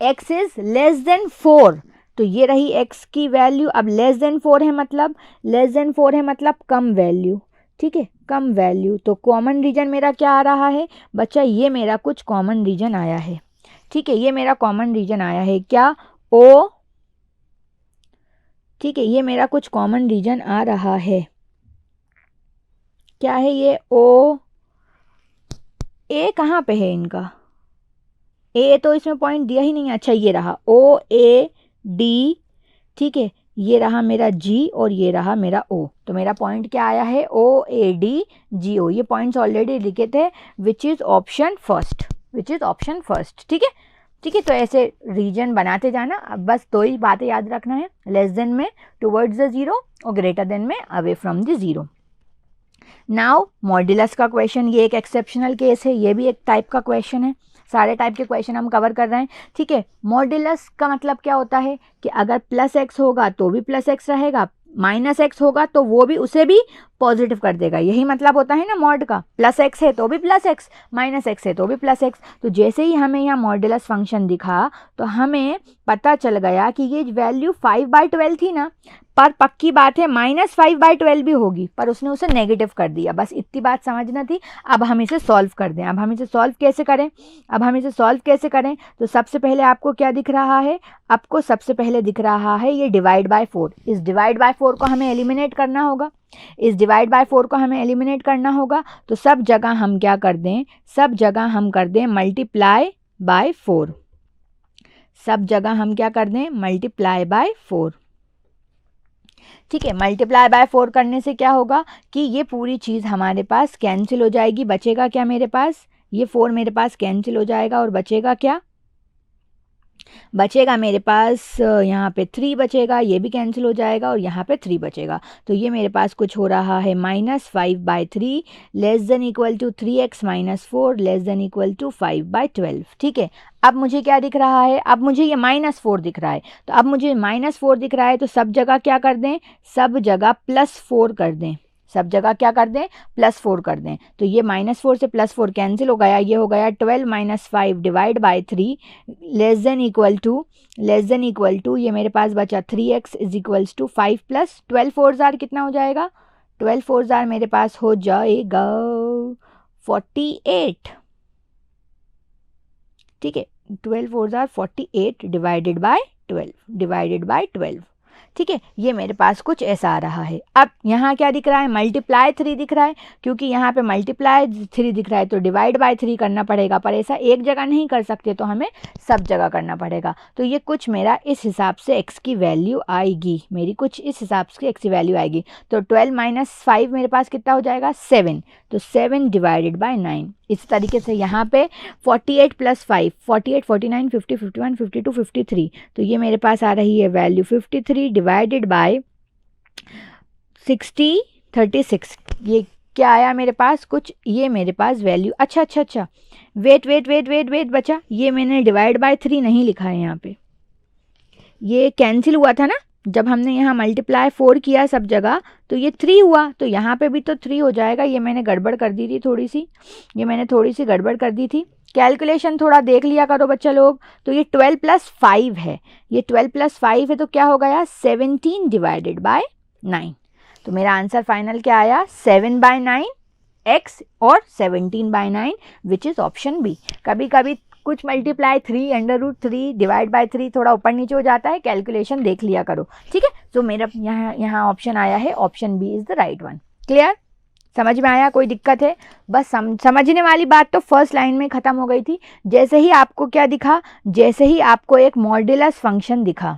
x इज़ लेस देन 4, तो ये रही x की वैल्यू। अब लेस देन 4 है मतलब, लेस देन 4 है मतलब कम वैल्यू। ठीक है, कम वैल्यू, तो कॉमन रीजन मेरा क्या आ रहा है बच्चा, ये मेरा कुछ कॉमन रीजन आया है। ठीक है, ये मेरा कॉमन रीजन आया है क्या, O। ठीक है, ये मेरा कुछ कॉमन रीजन आ रहा है, क्या है ये, O। A कहाँ पे है इनका, A तो इसमें पॉइंट दिया ही नहीं है। अच्छा ये रहा OAD, ठीक है, ये रहा मेरा G और ये रहा मेरा O, तो मेरा पॉइंट क्या आया है, OADGO। ये पॉइंट्स ऑलरेडी लिखे थे, which is option first, which is option first. ठीक है, ठीक है, तो ऐसे रीजन बनाते जाना। अब बस 2 ही बातें याद रखना है, लेस देन में टुवर्ड्स द 0 और ग्रेटर देन में away from the 0। Now modulus का क्वेश्चन, ये एक एक्सेप्शनल केस है, ये भी एक टाइप का क्वेश्चन है, सारे टाइप के क्वेश्चन हम कवर कर रहे हैं। ठीक है, मॉड्यूलस का मतलब क्या होता है कि अगर +x होगा तो भी +x रहेगा, -x होगा तो वो भी, उसे भी पॉजिटिव कर देगा। यही मतलब होता है ना मॉड का, प्लस एक्स है तो भी प्लस एक्स, माइनस एक्स है तो भी प्लस एक्स। तो जैसे ही हमें यहाँ मॉड्यूलस फंक्शन दिखा तो हमें पता चल गया कि ये वैल्यू 5/12 थी ना, पर पक्की बात है -5/12 भी होगी, पर उसने उसे नेगेटिव कर दिया। बस इतनी बात समझना थी। अब हम इसे सॉल्व कर दें। अब हम इसे सॉल्व कैसे करें? तो सबसे पहले आपको क्या दिख रहा है? आपको सबसे पहले दिख रहा है ये डिवाइड बाय 4। इस डिवाइड बाय 4 को हमें एलिमिनेट करना होगा। तो सब जगह हम क्या कर दें? सब जगह हम कर दें मल्टीप्लाई बाय 4। सब जगह हम क्या कर दें? Multiply by 4। ठीक है, मल्टीप्लाई बाय 4 करने से क्या होगा कि ये पूरी चीज़ हमारे पास कैंसिल हो जाएगी। बचेगा क्या मेरे पास? ये 4 मेरे पास कैंसिल हो जाएगा और बचेगा क्या? बचेगा मेरे पास यहाँ पे 3 बचेगा, ये भी कैंसिल हो जाएगा और यहाँ पे 3 बचेगा। तो ये मेरे पास कुछ हो रहा है -5/3 less than equal to 3x - 4 less than equal to 5/12। ठीक है, अब मुझे क्या दिख रहा है? अब मुझे ये -4 दिख रहा है। तो अब मुझे -4 दिख रहा है तो सब जगह क्या कर दें? सब जगह +4 कर दें। सब जगह क्या कर दें? +4 कर दें। तो ये -4 से +4 कैंसिल हो गया। ये हो गया 12 - 5 divide by 3 less than equal to ये मेरे पास बचा 3x = 5 + 12 4 कितना हो जाएगा? 12 4 मेरे पास हो जाएगा 48। ठीक है, 12 4 48 डिवाइडेड बाय 12। ठीक है, ये मेरे पास कुछ ऐसा आ रहा है। अब यहाँ क्या दिख रहा है? मल्टीप्लाई 3 दिख रहा है, क्योंकि यहाँ पे मल्टीप्लाई 3 दिख रहा है तो डिवाइड बाय 3 करना पड़ेगा, पर ऐसा एक जगह नहीं कर सकते, तो हमें सब जगह करना पड़ेगा। तो ये कुछ मेरा इस हिसाब से x की वैल्यू आएगी, तो 12 - 5 मेरे पास कितना हो जाएगा? 7। तो 7 डिवाइडेड बाय 9। इस तरीके से यहाँ पे 48 + 5 48 49 50 51 52 53। तो ये मेरे पास आ रही है वैल्यू 53 डिवाइडेड बाय 60 36। ये क्या आया मेरे पास? कुछ ये मेरे पास वैल्यू अच्छा वेट बचा। ये मैंने डिवाइड बाय 3 नहीं लिखा है, यहाँ पे ये कैंसिल हुआ था ना जब हमने यहाँ मल्टीप्लाई 4 किया सब जगह, तो ये 3 हुआ, तो यहाँ पे भी तो 3 हो जाएगा। ये मैंने गड़बड़ कर दी थी थोड़ी सी गड़बड़ कर दी थी। कैलकुलेशन थोड़ा देख लिया करो बच्चा लोग। तो ये 12 + 5 है, ये 12 + 5 है, तो क्या हो गया? 17 डिवाइडेड बाय 9। तो मेरा आंसर फाइनल क्या आया? 7/9 x और 17/9 विच इज़ ऑप्शन बी। कभी कभी कुछ मल्टीप्लाई 3 √3 डिवाइड बाय 3 थोड़ा ऊपर नीचे हो जाता है, कैलकुलेशन देख लिया करो। ठीक है, तो मेरा यहाँ ऑप्शन आया है, option B is the right one. Clear? समझ में आया? कोई दिक्कत है? बस समझने वाली बात तो फर्स्ट लाइन में ख़त्म हो गई थी। जैसे ही आपको क्या दिखा? जैसे ही आपको एक मॉड्यूलस फंक्शन दिखा,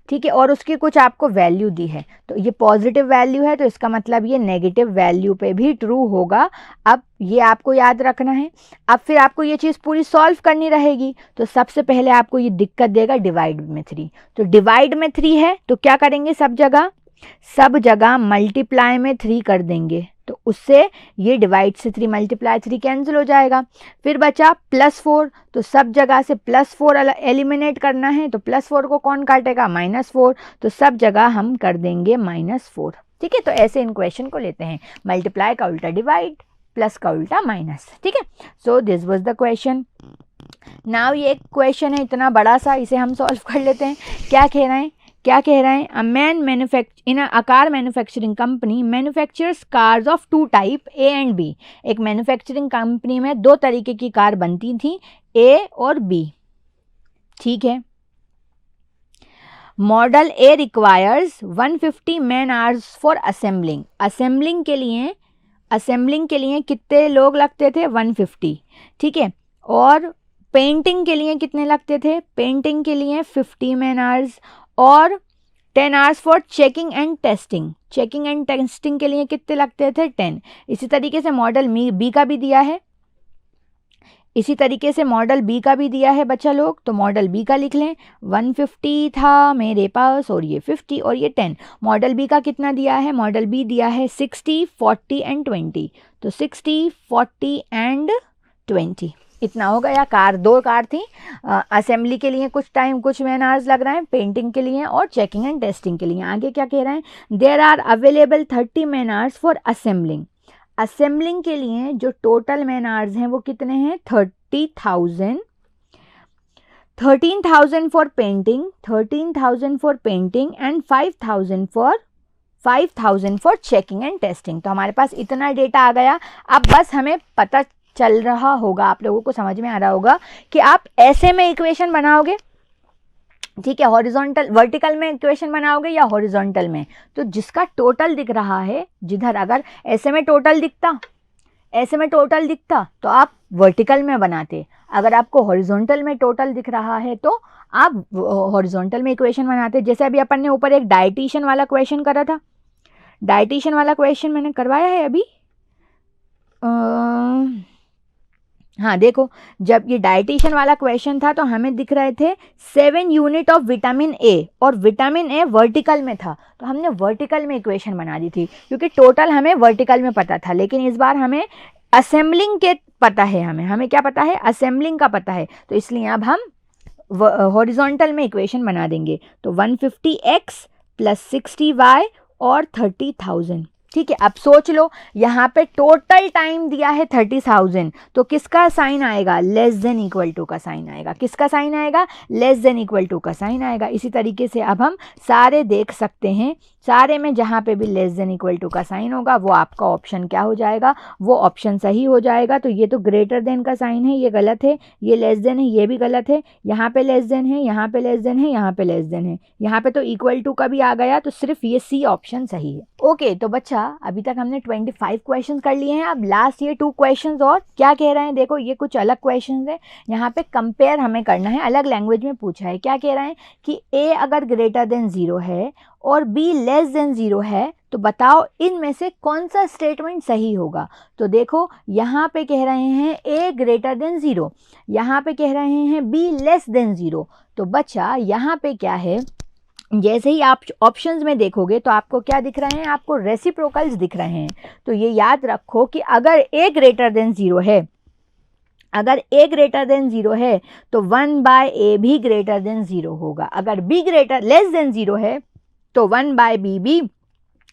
ठीक है, और उसकी कुछ आपको वैल्यू दी है, तो ये पॉजिटिव वैल्यू है, तो इसका मतलब ये नेगेटिव वैल्यू पे भी ट्रू होगा। अब ये आपको याद रखना है। अब फिर आपको ये चीज़ पूरी सॉल्व करनी रहेगी। तो सबसे पहले आपको ये दिक्कत देगा डिवाइड में 3। तो डिवाइड में 3 है तो क्या करेंगे? सब जगह मल्टीप्लाई में 3 कर देंगे, तो उससे ये डिवाइड से 3 मल्टीप्लाई 3 कैंसिल हो जाएगा। फिर बचा +4, तो सब जगह से +4 एलिमिनेट करना है, तो +4 को कौन काटेगा? -4, तो सब जगह हम कर देंगे -4। ठीक है, तो ऐसे इन क्वेश्चन को लेते हैं, मल्टीप्लाई का उल्टा डिवाइड, प्लस का उल्टा माइनस। ठीक है, सो this was the question. Now ये एक क्वेश्चन है इतना बड़ा सा, इसे हम सॉल्व कर लेते हैं। क्या कह रहे हैं? A man in a car manufacturing company manufactures cars of 2 type A and B। एक मैन्युफैक्चरिंग कंपनी में 2 तरीके की कार बनती थी, A और B। ठीक है, model A requires 150 man hours for assembling. Assembling के लिए कितने लोग लगते थे? 150। ठीक है, और पेंटिंग के लिए कितने लगते थे? पेंटिंग के लिए 50 मैन आवर्स, और 10 hours for checking and testing. Checking and testing के लिए कितने लगते थे? 10। इसी तरीके से मॉडल B का भी दिया है, बच्चा लोग। तो मॉडल B का लिख लें, 150 था मेरे पास, और ये 50 और ये 10। मॉडल B का कितना दिया है? मॉडल B दिया है 60 40 एंड 20। तो 60 40 एंड 20। इतना हो गया। कार, 2 कार थी, असेंबली के लिए कुछ टाइम, कुछ मैन आवर्स लग रहा है, पेंटिंग के लिए और चेकिंग एंड टेस्टिंग के लिए। आगे क्या कह रहे हैं, there are available 30 man hours for assembling. Assembling के लिए जो टोटल मैन आवर्स हैं वो कितने हैं, 30,000, 13,000 for painting, 13,000 for painting and 5,000 for checking and testing. तो हमारे पास इतना डेटा आ गया। अब बस हमें पता चल रहा होगा, आप लोगों को समझ में आ रहा होगा कि आप ऐसे में इक्वेशन बनाओगे, ठीक है, हॉरिजॉन्टल वर्टिकल में इक्वेशन बनाओगे या हॉरिजॉन्टल में। तो जिसका टोटल दिख रहा है, जिधर अगर ऐसे में टोटल दिखता, ऐसे में टोटल दिखता तो आप वर्टिकल में बनाते, अगर आपको हॉरिजॉन्टल में टोटल दिख रहा है तो आप हॉरिजॉन्टल में इक्वेशन बनाते। जैसे अभी अपन ने ऊपर एक डाइटिशियन वाला क्वेश्चन करा था, डाइटिशियन वाला क्वेश्चन मैंने करवाया है अभी, हाँ देखो, जब ये डाइटिशियन वाला क्वेश्चन था तो हमें दिख रहे थे 7 यूनिट ऑफ विटामिन ए, और विटामिन ए वर्टिकल में था, तो हमने वर्टिकल में इक्वेशन बना दी थी, क्योंकि टोटल हमें वर्टिकल में पता था। लेकिन इस बार हमें असेंबलिंग के पता है, हमें क्या पता है, असेंबलिंग का पता है, तो इसलिए अब हम हॉरिजॉन्टल में इक्वेशन बना देंगे। तो 150x + 60y और 30,000, ठीक है। अब सोच लो, यहाँ पे टोटल टाइम दिया है 30,000, तो किसका साइन आएगा, लेस देन इक्वल टू का साइन आएगा। किसका साइन आएगा, लेस देन इक्वल टू का साइन आएगा। इसी तरीके से अब हम सारे देख सकते हैं, सारे में जहाँ पे भी लेस देन इक्वल टू का साइन होगा वो आपका ऑप्शन क्या हो जाएगा, वो ऑप्शन सही हो जाएगा। तो ये तो ग्रेटर देन का साइन है, ये गलत है, ये लेस देन है, ये भी गलत है, यहाँ पे लेस देन है, यहाँ पे लेस देन है, यहाँ पे लेस देन है, यहाँ पे तो इक्वल टू का भी आ गया, तो सिर्फ ये सी ऑप्शन सही है। ओके, तो बच्चा अभी तक हमने 25 क्वेश्चन कर लिए हैं। अब लास्ट ये 2 क्वेश्चन और क्या कह रहे हैं, देखो ये कुछ अलग क्वेश्चन है, यहाँ पे कंपेयर हमें करना है, अलग लैंग्वेज में पूछा है। क्या कह रहे हैं कि ए अगर ग्रेटर देन 0 है और बी लेस देन 0 है, तो बताओ इनमें से कौन सा स्टेटमेंट सही होगा। तो देखो यहाँ पे कह रहे हैं ए ग्रेटर देन 0, यहाँ पे कह रहे हैं बी लेस देन 0। तो बच्चा यहाँ पे क्या है, जैसे ही आप ऑप्शंस में देखोगे तो आपको क्या दिख रहे हैं, आपको रेसिप्रोकल्स दिख रहे हैं। तो ये याद रखो कि अगर ए ग्रेटर देन 0 है, अगर ए ग्रेटर देन 0 है तो 1/a भी ग्रेटर देन 0 होगा। अगर बी ग्रेटर लेस देन 0 है तो 1/b भी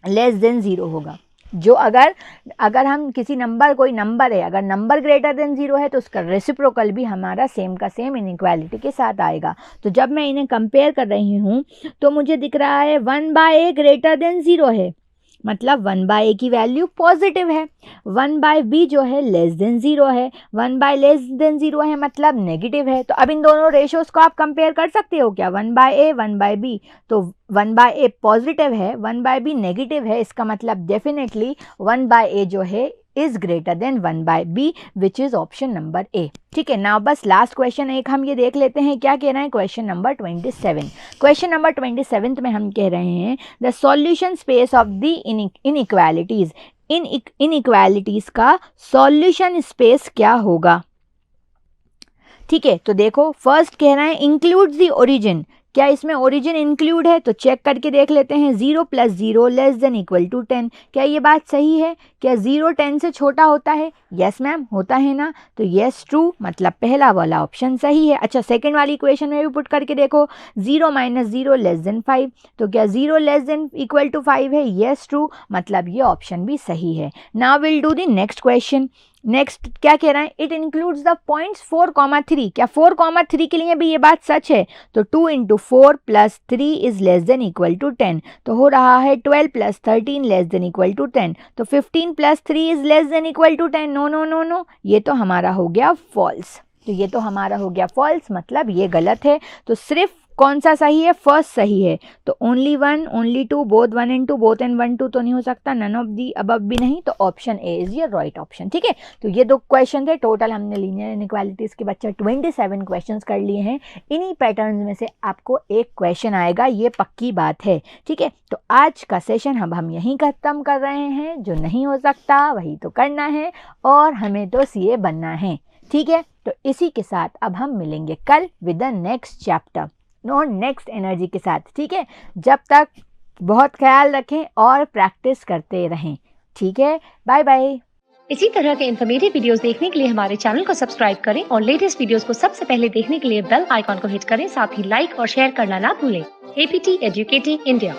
लेस देन 0 होगा। जो अगर हम किसी नंबर, कोई नंबर है, अगर नंबर ग्रेटर देन 0 है तो उसका रेसिप्रोकल भी हमारा सेम का सेम इनइक्वालिटी के साथ आएगा। तो जब मैं इन्हें कंपेयर कर रही हूँ तो मुझे दिख रहा है 1/a ग्रेटर देन 0 है, मतलब 1/a की वैल्यू पॉजिटिव है, 1/b जो है लेस देन 0 है, 1/ लेस देन 0 है मतलब नेगेटिव है। तो अब इन दोनों रेशियोज को आप कंपेयर कर सकते हो क्या, 1/a 1/b। तो 1/a पॉजिटिव है, 1/b नेगेटिव है, इसका मतलब डेफिनेटली 1/a जो है is greater then 1/b, which is option number A. ठीक है, नाउ बस लास्ट क्वेश्चन एक हम ये देख लेते हैं, क्या कह रहे हैं, क्वेश्चन नंबर 27। क्वेश्चन नंबर 27 में हम कह रहे हैं the solution space of the inequalities. Inequalities का सॉल्यूशन स्पेस क्या होगा। ठीक है, तो देखो फर्स्ट कह रहे हैं इंक्लूड्स द ओरिजिन। क्या इसमें ओरिजिन इंक्लूड है, तो चेक करके देख लेते हैं। 0 + 0 लेस देन इक्वल टू 10, क्या ये बात सही है, क्या 0 10 से छोटा होता है, यस मैम होता है ना, तो यस ट्रू, मतलब पहला वाला ऑप्शन सही है। अच्छा, सेकंड वाली इक्वेशन में भी पुट करके देखो, 0 - 0 लेस देन 5, तो क्या 0 लेस देन इक्वल टू 5 है, यस ट्रू, मतलब ये ऑप्शन भी सही है। Now will do the next question. Next क्या कह रहा है, इट इंक्लूड्स द पॉइंट्स 4,3, क्या 4,3 के लिए भी ये बात सच है, तो 2 × 4 + 3 is less than equal to 10, तो हो रहा है 12 + 13 लेस देन इक्वल टू 10, तो 15 + 3 is less than equal to 10। No no no no, ये तो हमारा हो गया फॉल्स, तो ये तो हमारा हो गया फॉल्स, मतलब ये गलत है। तो सिर्फ कौन सा सही है, फर्स्ट सही है, तो only 1 only 2 both 1 and 2 both and 1 2 तो नहीं हो सकता, नन ऑफ दी अबव भी नहीं, तो option A is your right option. ठीक है, तो ये 2 क्वेश्चन थे, टोटल हमने लीनियर इनइक्वालिटीज के बच्चे 27 क्वेश्चंस कर लिए हैं। इन्हीं पैटर्न में से आपको एक क्वेश्चन आएगा, ये पक्की बात है। ठीक है, तो आज का सेशन हम यहीं खत्म कर रहे हैं। जो नहीं हो सकता वही तो करना है, और हमें तो सीए बनना है। ठीक है, तो इसी के साथ अब हम मिलेंगे कल विद द नेक्स्ट चैप्टर और नेक्स्ट एनर्जी के साथ। ठीक है, जब तक बहुत ख्याल रखें और प्रैक्टिस करते रहें। ठीक है, बाय बाय। इसी तरह के इन्फॉर्मेटिव वीडियोस देखने के लिए हमारे चैनल को सब्सक्राइब करें और लेटेस्ट वीडियोस को सबसे पहले देखने के लिए बेल आइकॉन को हिट करें। साथ ही लाइक और शेयर करना ना भूलें। APT educating India.